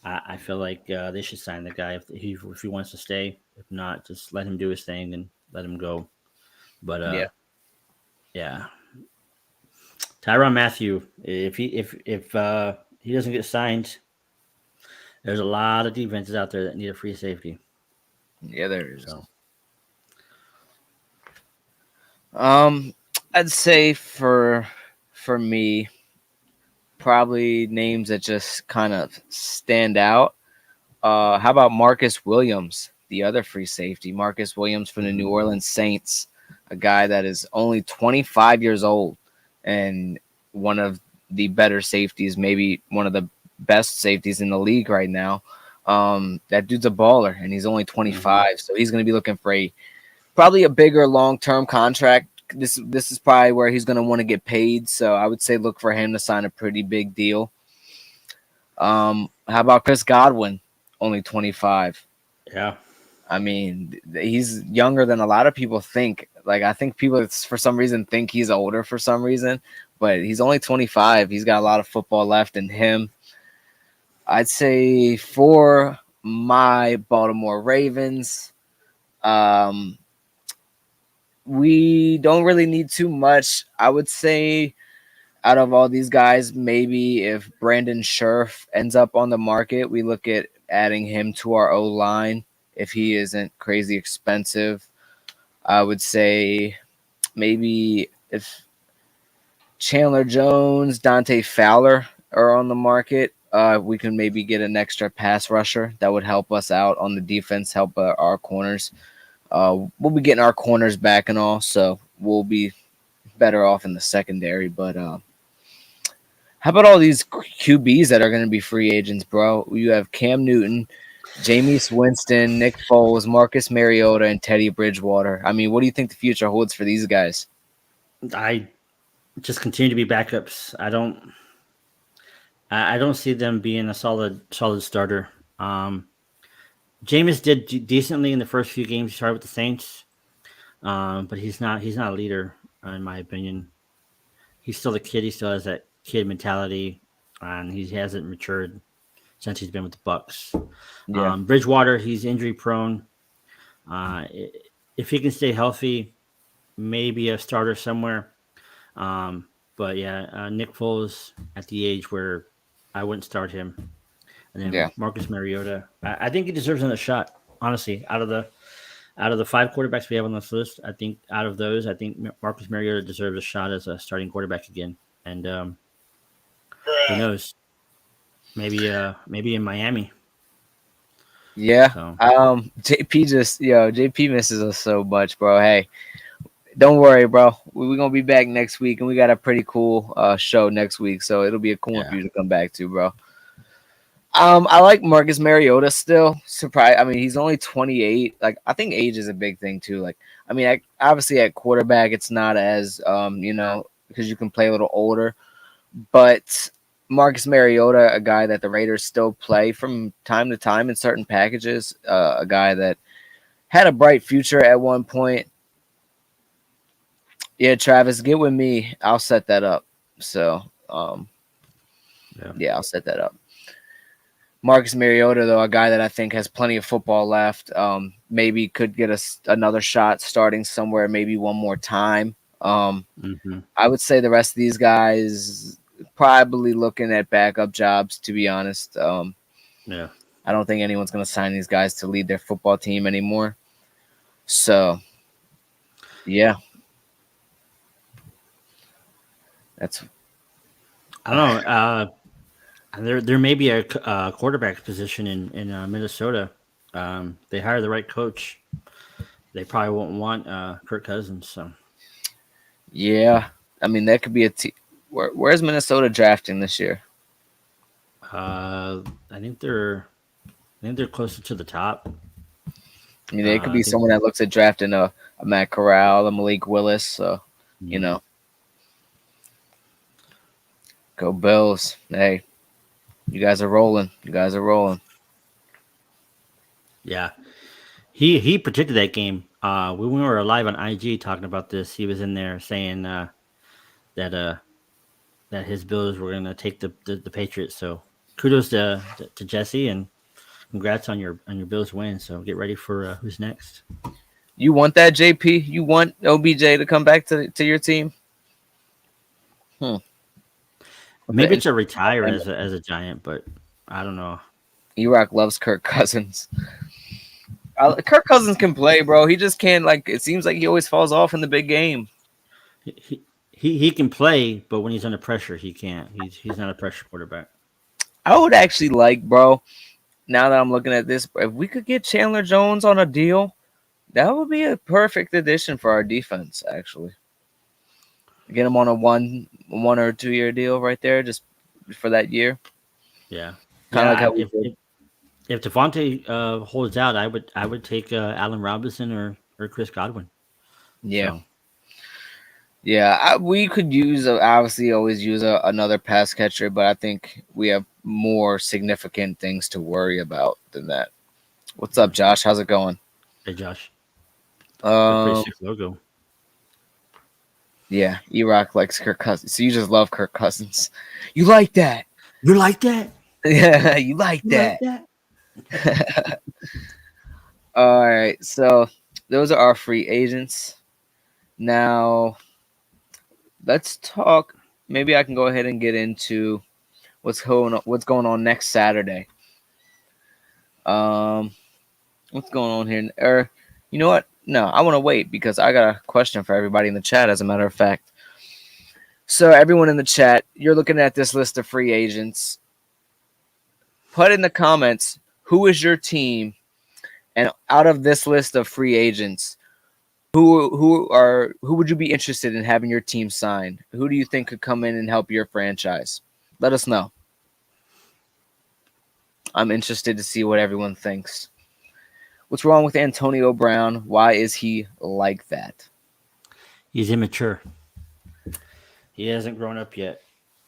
I feel like they should sign the guy if he wants to stay. If not, just let him do his thing and let him go. But Yeah. yeah, Tyrann Mathieu, if he doesn't get signed, there's a lot of defenses out there that need a free safety. Yeah, there is. So I'd say for me, probably names that just kind of stand out. How about Marcus Williams, the other free safety? Marcus Williams from the New Orleans Saints, a guy that is only 25 years old and one of the better safeties, maybe one of the best safeties in the league right now. That dude's a baller, and he's only 25, so he's going to be looking for probably a bigger long-term contract. This is probably where he's going to want to get paid, so I would say look for him to sign a pretty big deal. How about Chris Godwin? Only 25. yeah, I mean, he's younger than a lot of people think. Like, I think people for some reason think he's older for some reason, but he's only 25. He's got a lot of football left in him. I'd say for my Baltimore Ravens, we don't really need too much. I would say out of all these guys, maybe if Brandon Scherf ends up on the market, we look at adding him to our O line if he isn't crazy expensive. I would say maybe if Chandler Jones, Dante Fowler are on the market, we can maybe get an extra pass rusher that would help us out on the defense, help our corners. We'll be getting our corners back and all, so we'll be better off in the secondary. But how about all these QBs that are going to be free agents, bro? You have Cam Newton, Jameis Winston, Nick Foles, Marcus Mariota, and Teddy Bridgewater. I mean, what do you think the future holds for these guys? I just continue to be backups. I don't see them being a solid starter. Jameis did decently in the first few games he started with the Saints, but he's not a leader in my opinion. He's still a kid. He still has that kid mentality, and he hasn't matured since he's been with the Bucks. Yeah. Bridgewater, he's injury prone. If he can stay healthy, maybe a starter somewhere. But yeah, Nick Foles at the age where I wouldn't start him, and then Yeah. Marcus Mariota. I think he deserves another shot. Honestly, out of the 5 quarterbacks we have on this list, I think out of those, I think Marcus Mariota deserves a shot as a starting quarterback again. And who knows? maybe in Miami. Yeah. So JP misses us so much, bro. Hey, don't worry, bro. We're gonna be back next week, and we got a pretty cool show next week, so it'll be a cool one for yeah, you to come back to, bro. I like Marcus Mariota still. Surprise! I mean, he's only 28. Like, I think age is a big thing too. Like, I mean, obviously at quarterback, it's not as because you can play a little older. But Marcus Mariota, a guy that the Raiders still play from time to time in certain packages, a guy that had a bright future at one point. Yeah, Travis, get with me. I'll set that up. So, yeah, I'll set that up. Marcus Mariota, though, a guy that I think has plenty of football left, maybe could get us another shot starting somewhere, maybe one more time. I would say the rest of these guys probably looking at backup jobs, to be honest. yeah. I don't think anyone's going to sign these guys to lead their football team anymore. So, yeah. That's I don't know. There may be a quarterback position in Minnesota. They hire the right coach. They probably won't want Kirk Cousins. So yeah. I mean, that could be a team. Where's Minnesota drafting this year? I think they're closer to the top. I mean, there could be I think. someone that looks at drafting a Matt Corral, a Malik Willis. So, you know, go Bills. Hey, you guys are rolling. You guys are rolling. Yeah, he predicted that game. When we were live on IG talking about this, he was in there saying that that his Bills were going to take the Patriots. So kudos to Jesse and congrats on your Bills win. So get ready for who's next. You want that, JP? You want OBJ to come back to your team? Maybe it's a retire as a Giant, but I don't know. E-Rock loves Kirk Cousins. Kirk Cousins can play, bro. He just can't. Like, it seems like he always falls off in the big game. He can play, but when he's under pressure, he can't. He's not a pressure quarterback. I would actually like, bro. Now that I'm looking at this, if we could get Chandler Jones on a deal, that would be a perfect addition for our defense. Actually, get him on a one or 2 year deal right there, just for that year. Yeah, Kind of like how we did. If Devontae holds out, I would take Allen Robinson or Chris Godwin. Yeah. So. Yeah, we could use obviously always use another pass catcher, but I think we have more significant things to worry about than that. What's up, Josh? How's it going? Hey, Josh. Um, Pretty sick logo. Yeah, E-Rock likes Kirk Cousins. So you just love Kirk Cousins. You like that? You like that? Yeah, you like that. All right, so those are our free agents. Now, let's talk. Maybe I can go ahead and get into what's going on next Saturday. What's going on here? Or you know what? No, I want to wait because I got a question for everybody in the chat. As a matter of fact, so everyone in the chat, you're looking at this list of free agents. Put in the comments who is your team, and out of this list of free agents, who would you be interested in having your team sign? Who do you think could come in and help your franchise? Let us know. I'm interested to see what everyone thinks. What's wrong with Antonio Brown? Why is he like that? He's immature. He hasn't grown up yet.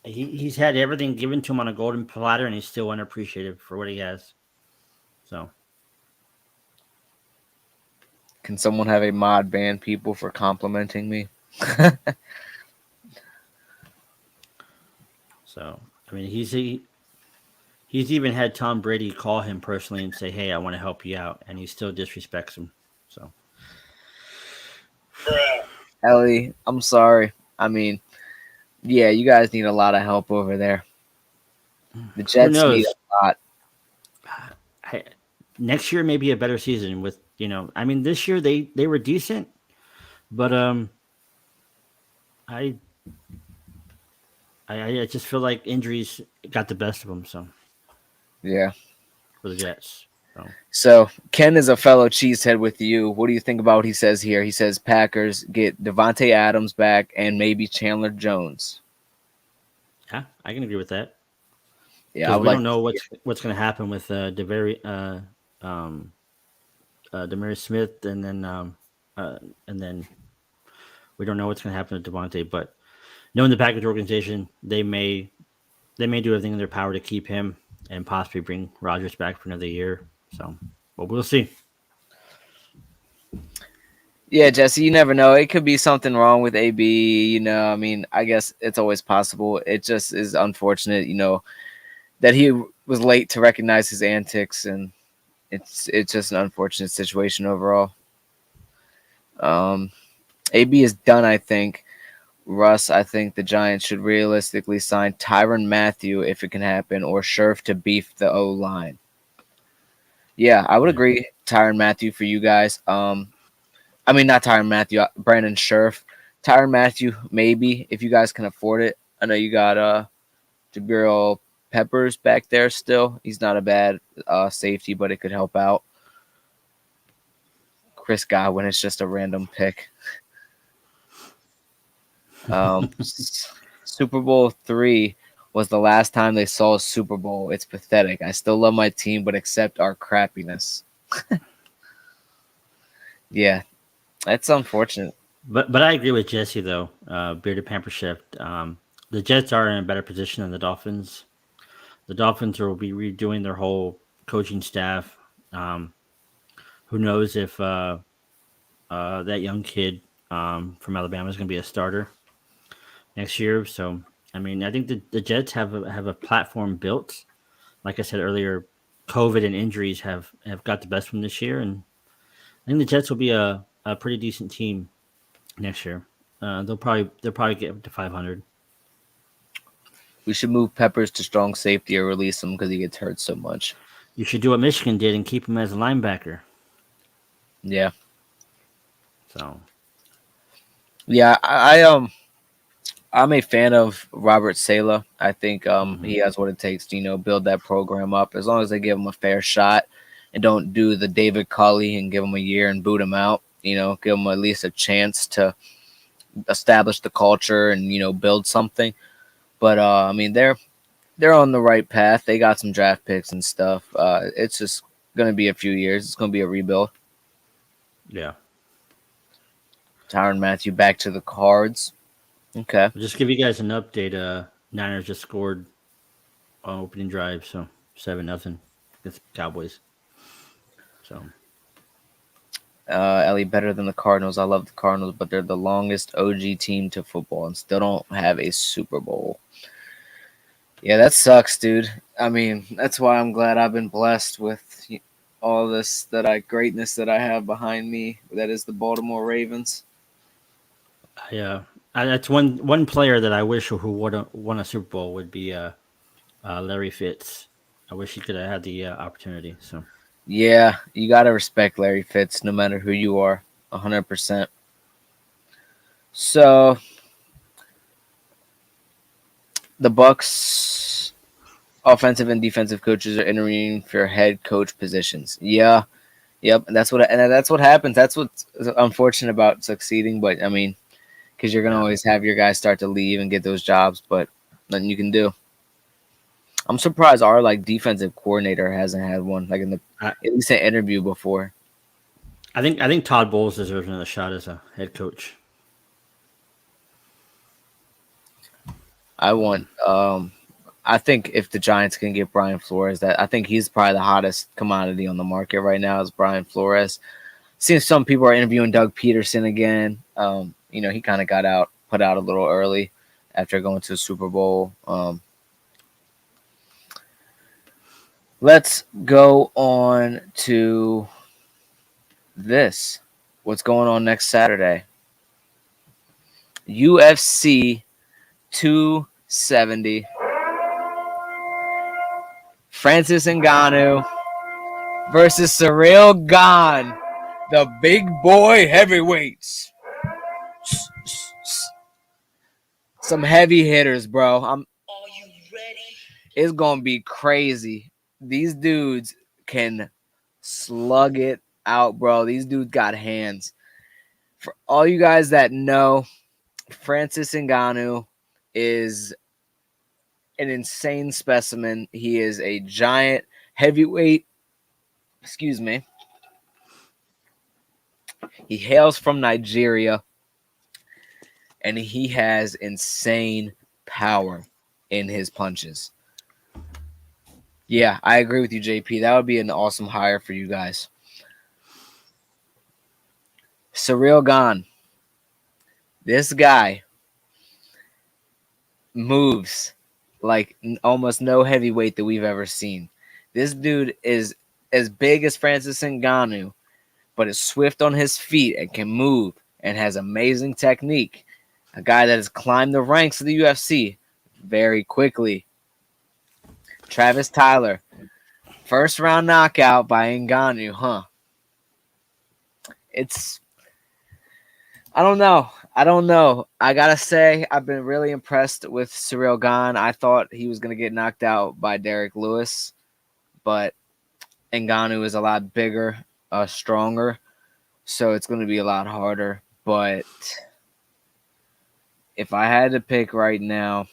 He's had everything given to him on a golden platter, and he's still unappreciated for what he has. So, Can someone have a mod ban people for complimenting me? so I mean, he's even had Tom Brady call him personally and say, "Hey, I want to help you out," and he still disrespects him. So, Ellie, I'm sorry. I mean, yeah, you guys need a lot of help over there. The Jets need a lot. Next year may be a better season with, I mean, this year they were decent, but I just feel like injuries got the best of them. So Yeah. for the Jets. So Ken is a fellow cheesehead with you. What do you think about what he says here? He says Packers get Devontae Adams back and maybe Chandler Jones. Yeah, I can agree with that. Yeah, I Because would we like don't to know see what's going to happen with Demarius Smith, and then we don't know what's going to happen to Devontae. But knowing the Packers organization, they may do everything in their power to keep him and possibly bring Rodgers back for another year. So, but we'll see. Yeah, Jesse, you never know. It could be something wrong with AB. I mean, I guess it's always possible. It just is unfortunate, that he was late to recognize his antics, and it's just an unfortunate situation overall. AB is done, I think. Russ, I think the Giants should realistically sign Tyrann Mathieu if it can happen, or Scherf to beef the O line. Yeah, I would agree. Tyrann Mathieu for you guys. I mean, not Tyrann Mathieu, Brandon Scherf. Tyrann Mathieu, maybe, if you guys can afford it. I know you got Jabril Peppers back there still. He's not a bad safety, but it could help out. Chris Godwin is just a random pick. Super Bowl III was the last time they saw a Super Bowl. It's pathetic. I still love my team, but accept our crappiness. Yeah, that's unfortunate. But I agree with Jesse though. Bearded Pamper Shift. The Jets are in a better position than the Dolphins. The Dolphins will be redoing their whole coaching staff. Who knows if that young kid from Alabama is going to be a starter next year? So, I mean, I think the Jets have a platform built. Like I said earlier, COVID and injuries have got the best from this year, and I think the Jets will be a pretty decent team next year. They'll probably get up to 500. We should move Peppers to strong safety or release him because he gets hurt so much. You should do what Michigan did and keep him as a linebacker. Yeah. So, Yeah, I'm a fan of Robert Saleh. I think he has what it takes to, build that program up. As long as they give him a fair shot and don't do the David Culley and give him a year and boot him out, give him at least a chance to establish the culture and, build something. But, I mean, they're on the right path. They got some draft picks and stuff. It's just going to be a few years. It's going to be a rebuild. yeah. Tyrann Mathieu back to the Cards. Okay. I'll just give you guys an update. Niners just scored on opening drive, so 7-0 against Cowboys. So, Ellie, better than the Cardinals. I love the Cardinals, but they're the longest OG team to football and still don't have a Super Bowl. Yeah, that sucks, dude. I mean, that's why I'm glad I've been blessed with all this greatness that I have behind me. That is the Baltimore Ravens. that's one player that I wish who would have won a Super Bowl would be Larry Fitz. I wish he could have had the opportunity. So, Yeah, you got to respect Larry Fitz no matter who you are, 100%. So, the Bucks offensive and defensive coaches are interviewing for head coach positions. Yeah. Yep, and that's what happens. That's what's unfortunate about succeeding, but I mean, because you're going to always have your guys start to leave and get those jobs, but nothing you can do. I'm surprised our defensive coordinator hasn't had one at least an interview before. I think Todd Bowles deserves another shot as a head coach. I think if the Giants can get Brian Flores, I think he's probably the hottest commodity on the market right now is Brian Flores. Seeing some people are interviewing Doug Peterson again. He kind of put out a little early after going to the Super Bowl. Let's go on to this. What's going on next Saturday? UFC 270. Francis Ngannou versus Cyril Gane, the big boy heavyweights. Some heavy hitters, bro. Are you ready? It's gonna be crazy. these dudes can slug it out, bro. These dudes got hands. For all you guys that know, Francis Ngannou is an insane specimen. He is a giant heavyweight. Excuse me. He hails from Nigeria, and he has insane power in his punches. Yeah, I agree with you, JP. That would be an awesome hire for you guys. Surreal Gone. This guy moves like almost no heavyweight that we've ever seen. This dude is as big as Francis Ngannou, but is swift on his feet and can move and has amazing technique. A guy that has climbed the ranks of the UFC very quickly. Travis Tyler, first round knockout by Ngannou, huh? I don't know. I gotta say, I've been really impressed with Ciryl Gane. I thought he was gonna get knocked out by Derek Lewis, but Ngannou is a lot bigger, stronger, so it's gonna be a lot harder. But if I had to pick right now,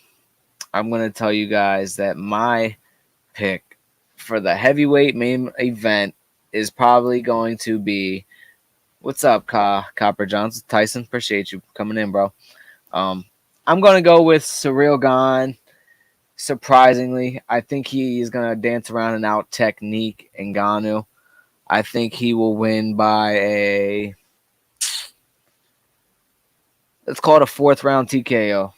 I'm gonna tell you guys that my pick for the heavyweight main event is probably going to be. What's up, Copper Johnson? Tyson, appreciate you coming in, bro. I'm going to go with Ciryl Gane. Surprisingly, I think he is going to dance around and out technique Ngannou. I think he will win by let's call it a 4th round TKO.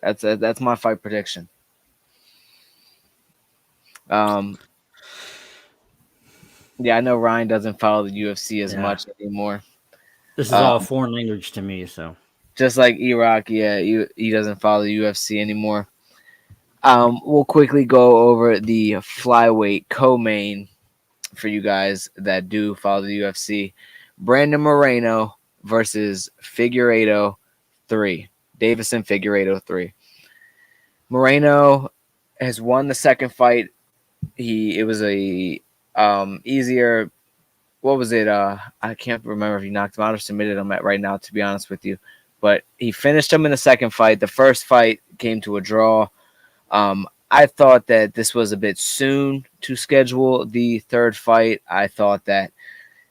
That's my fight prediction. Yeah, I know Ryan doesn't follow the UFC as much anymore. This is all foreign language to me, so. Just like Iraq, yeah, he doesn't follow the UFC anymore. We'll quickly go over the flyweight co-main for you guys that do follow the UFC. Brandon Moreno versus Figueiredo 3. Davison Figueiredo 3. Moreno has won the second fight. It was a easier. What was it? I can't remember if he knocked him out or submitted him right now, to be honest with you. But he finished him in the second fight. The first fight came to a draw. I thought that this was a bit soon to schedule the third fight. I thought that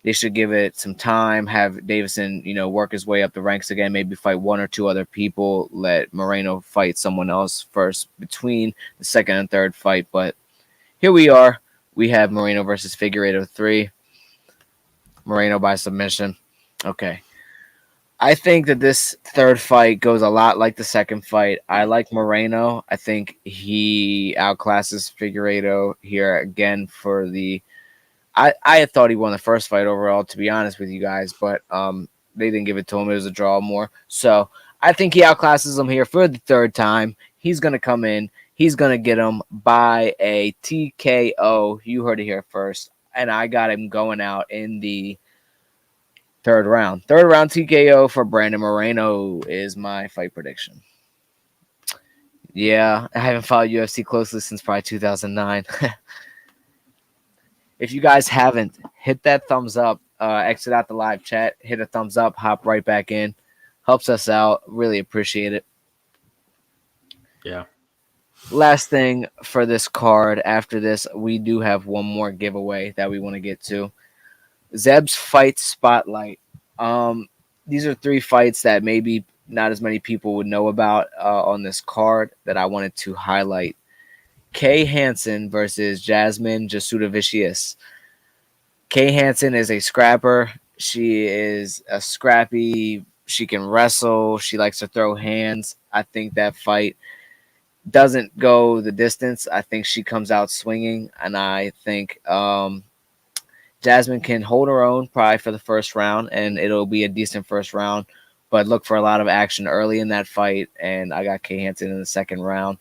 they should give it some time, have Davison, work his way up the ranks again, maybe fight one or two other people, let Moreno fight someone else first between the second and third fight. But here we are. We have Moreno versus Figueiredo 3. Moreno by submission. Okay. I think that this third fight goes a lot like the second fight. I like Moreno. I think he outclasses Figueiredo here again for the. I had thought he won the first fight overall, to be honest with you guys, but they didn't give it to him. It was a draw more. So I think he outclasses him here for the third time. He's going to come in. He's going to get him by a TKO. You heard it here first. And I got him going out in the third round. Third round TKO for Brandon Moreno is my fight prediction. Yeah, I haven't followed UFC closely since probably 2009. If you guys haven't, hit that thumbs up. Exit out the live chat. Hit a thumbs up. Hop right back in. Helps us out. Really appreciate it. Yeah. Last thing for this card. After this, we do have one more giveaway that we want to get to. Zeb's Fight Spotlight. These are 3 fights that maybe not as many people would know about on this card that I wanted to highlight. Kay Hansen versus Jasmine Jasudavicius. Kay Hansen is a scrapper. She is a scrappy. She can wrestle. She likes to throw hands. I think that fight doesn't go the distance. I think she comes out swinging, and I think Jasmine can hold her own probably for the first round, and it'll be a decent first round. But look for a lot of action early in that fight, and I got Kay Hansen in the second round.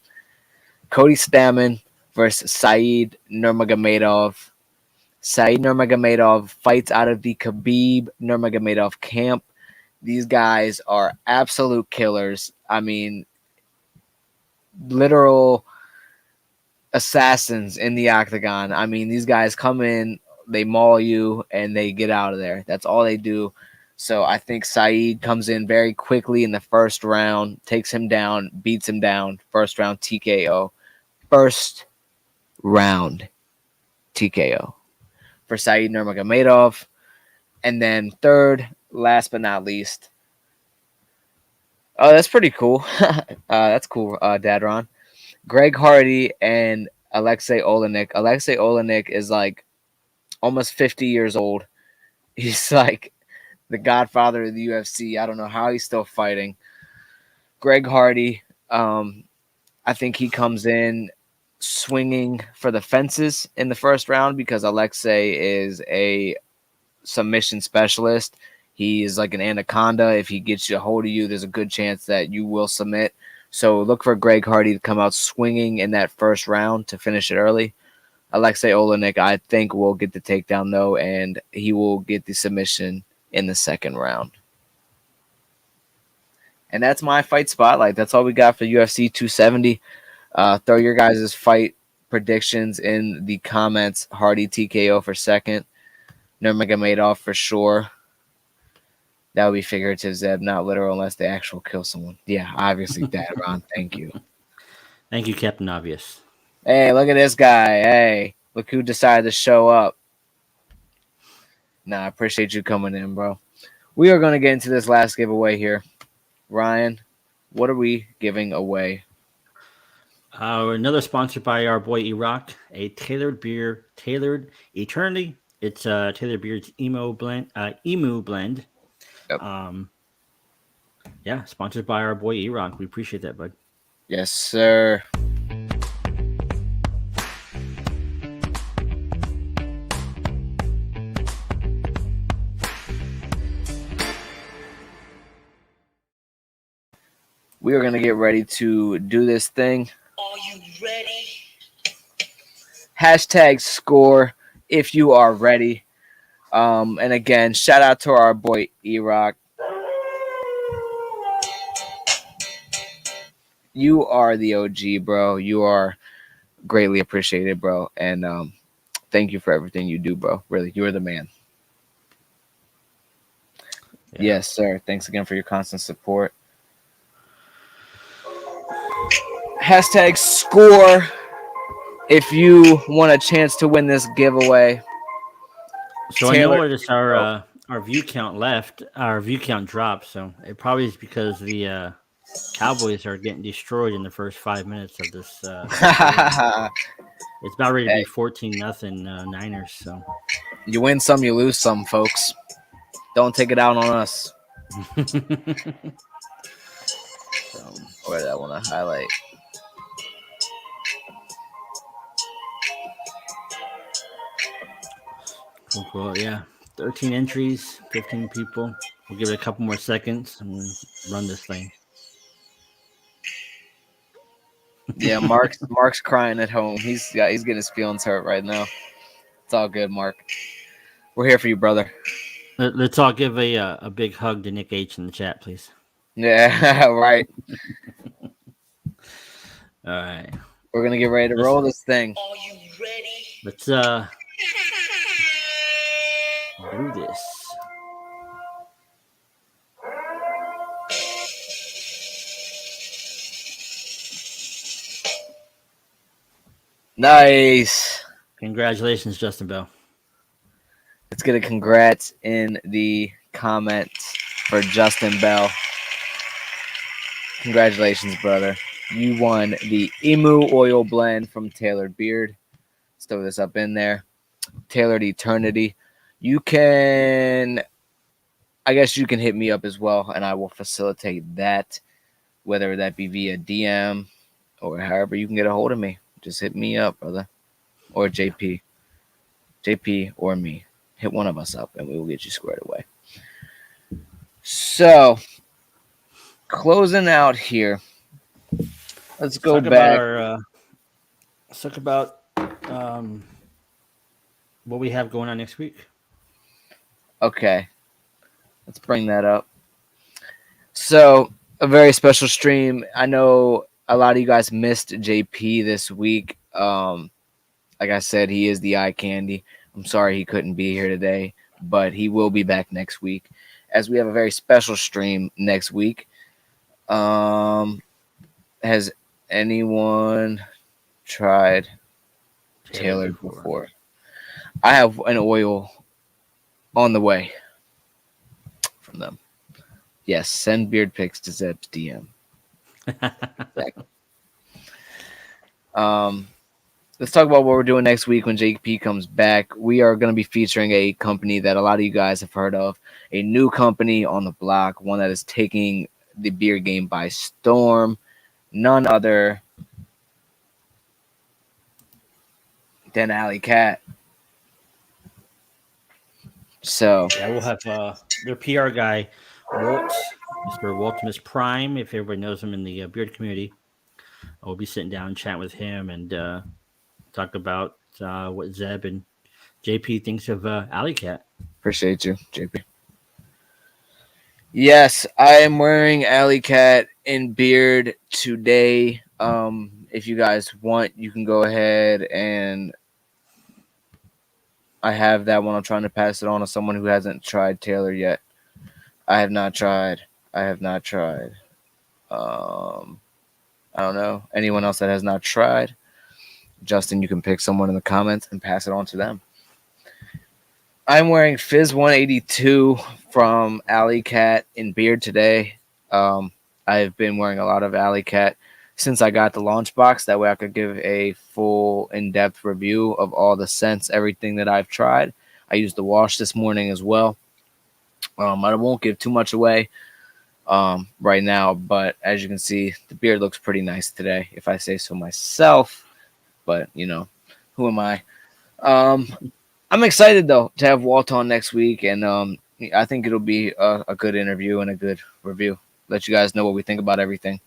Cody Stamen versus Saeed Nurmagomedov. Saeed Nurmagomedov fights out of the Khabib Nurmagomedov camp. These guys are absolute killers. I mean, literal assassins in the octagon. I mean, these guys come in, they maul you, and they get out of there. That's all they do. So I think Saeed comes in very quickly in the first round, takes him down, beats him down. First round TKO. First round TKO for Saeed Nurmagomedov. And then third, last but not least. Oh, that's pretty cool. That's cool, Dadron. Greg Hardy and Alexei Olenek. Alexei Olenek is like almost 50 years old. He's like the godfather of the UFC. I don't know how he's still fighting. Greg Hardy, I think he comes in swinging for the fences in the first round because Alexei is a submission specialist. He is like an anaconda. If he gets a hold of you, there's a good chance that you will submit. So look for Greg Hardy to come out swinging in that first round to finish it early. Alexei Olenek, I think, will get the takedown, though, and he will get the submission in the second round. And that's my fight spotlight. That's all we got for UFC 270. Throw your guys' fight predictions in the comments. Hardy TKO for second. Nurmagomedov for sure. That would be figurative, Zeb, not literal unless they actually kill someone. Yeah, obviously, Dad, Ron. Thank you. Thank you, Captain Obvious. Hey, look at this guy. Hey, look who decided to show up. Nah, I appreciate you coming in, bro. We are going to get into this last giveaway here. Ryan, what are we giving away? Another sponsored by our boy Iraq, a tailored beer, tailored eternity. It's tailored beer's emu blend. Yep. Yeah, sponsored by our boy Iraq. We appreciate that, bud. Yes, sir. We are going to get ready to do this thing. Are you ready? Hashtag score if you are ready. And again, shout out to our boy E-Rock. You are the OG, bro. You are greatly appreciated, bro. And thank you for everything you do, bro. Really, you are the man. Yeah. Yes, sir. Thanks again for your constant support. Hashtag score if you want a chance to win this giveaway. So Taylor- I noticed our view count left. Our view count dropped. So it probably is because the Cowboys are getting destroyed in the first 5 minutes of this. It's about ready to be 14-0 Niners. So You win some, you lose some, folks. Don't take it out on us. Where did I want to highlight? Cool. Yeah, 13 entries, 15 people. We'll give it a couple more seconds and we'll run this thing. Yeah, Mark's crying at home. He's getting his feelings hurt right now. It's all good, Mark. We're here for you, brother. Let's all give a big hug to Nick H in the chat, please. Yeah, right. All right. We're gonna get ready to roll this thing. Are you ready? Let's do this. Nice. Congratulations, Justin Bell. Let's get a congrats in the comments for Justin Bell. Congratulations, brother. You won the Emu Oil Blend from Tailored Beard. Let's throw this up in there. Tailored Eternity. You can, I guess you can hit me up as well, and I will facilitate that, whether that be via DM or however you can get a hold of me. Just hit me up, brother, or JP or me. Hit one of us up, and we will get you squared away. So, closing out here. Let's go back. Let's talk about what we have going on next week. Okay. Let's bring that up. So, a very special stream. I know a lot of you guys missed JP this week. Like I said, he is the eye candy. I'm sorry he couldn't be here today, but he will be back next week, as we have a very special stream next week. Has anyone tried Taylor before? I have an oil on the way from them. Yes, send beard pics to Zeb's DM. Let's talk about what we're doing next week when JP comes back. We are going to be featuring a company that a lot of you guys have heard of, a new company on the block, one that is taking the beard game by storm. None other than Alley Cat. So yeah, we'll have their PR guy, Walt, Mr. Waltimus Prime, if everybody knows him in the beard community. We'll be sitting down and chatting with him and talk about what Zeb and JP thinks of Alley Cat. appreciate you, JP. Yes, I am wearing Alley Cat in beard today. If you guys want, you can go ahead and I have that one. I'm trying to pass it on to someone who hasn't tried Taylor yet. I have not tried. I don't know. Anyone else that has not tried? Justin, you can pick someone in the comments and pass it on to them. I'm wearing Fizz 182 from Alley Cat in beard today. I've been wearing a lot of Alley Cat since I got the launch box. That way I could give a full in-depth review of all the scents, everything that I've tried. I used the wash this morning as well. I won't give too much away right now, but as you can see, the beard looks pretty nice today, if I say so myself. But, you know, who am I? I'm excited, though, to have Walt on next week, and I think it'll be a good interview and a good review. Let you guys know what we think about everything.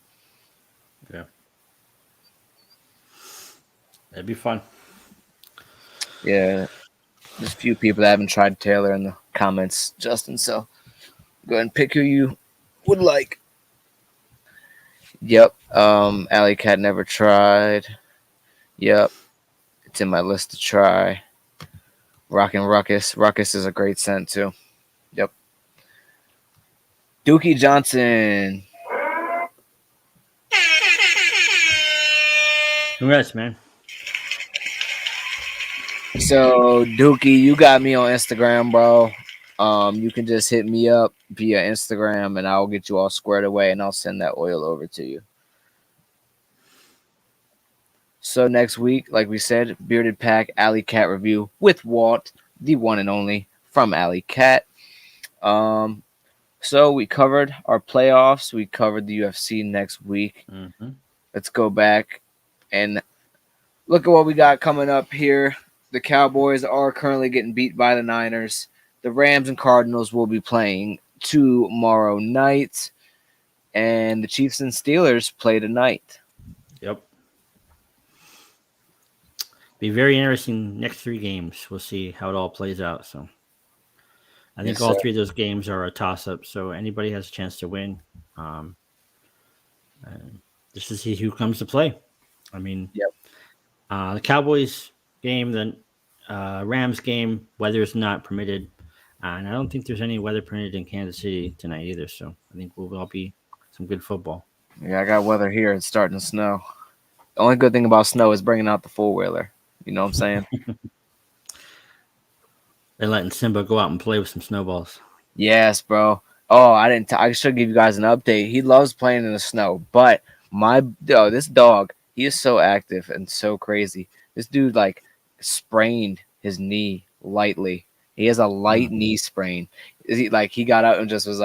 Yeah. That'd be fun. Yeah. There's a few people that haven't tried Taylor in the comments, Justin, so go ahead and pick who you would like. Yep. Alley Cat never tried. Yep. It's in my list to try. Rockin' Ruckus. Ruckus is a great scent, too. Yep. Dookie Johnson. Congrats, man. So, Dookie, you got me on Instagram, bro. You can just hit me up via Instagram, and I'll get you all squared away, and I'll send that oil over to you. So next week, like we said, Bearded Pack Alley Cat review with Walt, the one and only from Alley Cat. So we covered our playoffs. We covered the UFC next week. Mm-hmm. Let's go back and look at what we got coming up here. The Cowboys are currently getting beat by the Niners. The Rams and Cardinals will be playing tomorrow night. And the Chiefs and Steelers play tonight. Yep. Be very interesting next 3 games. We'll see how it all plays out. So I think all 3 of those games are a toss-up. So anybody has a chance to win. Just to see who comes to play. I mean, yep. The Cowboys game, the Rams game, weather is not permitted. And I don't think there's any weather permitted in Kansas City tonight either. So I think we'll all be some good football. Yeah, I got weather here. It's starting to snow. The only good thing about snow is bringing out the four-wheeler. You know what I'm saying? They're letting Simba go out and play with some snowballs. Yes, bro. Oh, I should give you guys an update. He loves playing in the snow, but this dog, he is so active and so crazy. This dude sprained his knee lightly. He has a light knee sprain. He got out and just was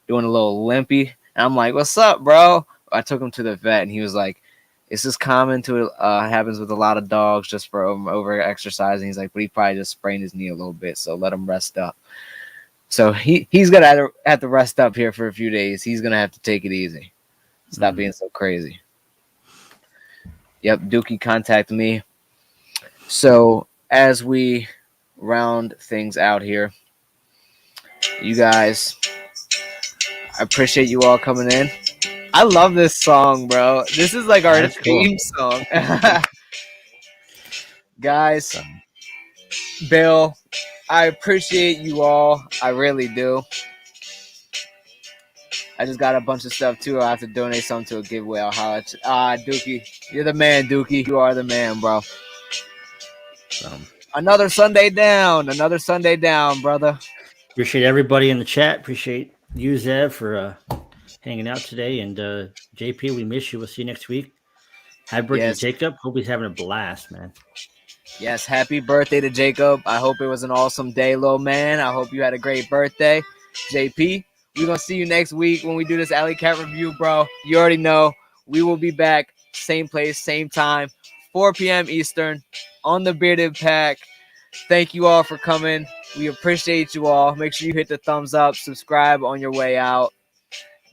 doing a little limpy. And I'm like, "What's up, bro?" I took him to the vet, and he was like, "It's just common to happens with a lot of dogs just for over exercising." He's like, "But he probably just sprained his knee a little bit, so let him rest up." So he's gonna have to rest up here for a few days. He's gonna have to take it easy. Stop being so crazy. Yep, Dookie contacted me. So as we round things out here, you guys, I appreciate you all coming in. I love this song, bro. This is like our theme song. Guys, Bill, I appreciate you all. I really do. I just got a bunch of stuff too. I have to donate some to a giveaway. I'll holler at you. Dookie. You're the man, Dookie. You are the man, bro. Another Sunday down. Another Sunday down, brother. Appreciate everybody in the chat. Appreciate you, Zeb, for hanging out today. And JP, we miss you. We'll see you next week. Happy birthday to Jacob. Hope he's having a blast, man. Yes, happy birthday to Jacob. I hope it was an awesome day, little man. I hope you had a great birthday. JP, we're going to see you next week when we do this Alley Cat review, bro. You already know. We will be back, same place, same time, 4 p.m. Eastern on the Bearded Pack. Thank you all for coming. We appreciate you all. Make sure you hit the thumbs up, subscribe on your way out.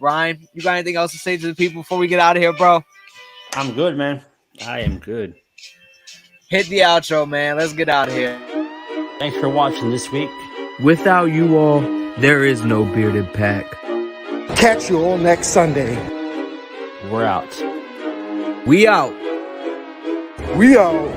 Ryan, you got anything else to say to the people before we get out of here, bro? I'm good, man. I am good. Hit the outro, man. Let's get out of here. Thanks for watching this week. Without you all, there is no Bearded Pack. Catch you all next Sunday. We're out. We out. We out.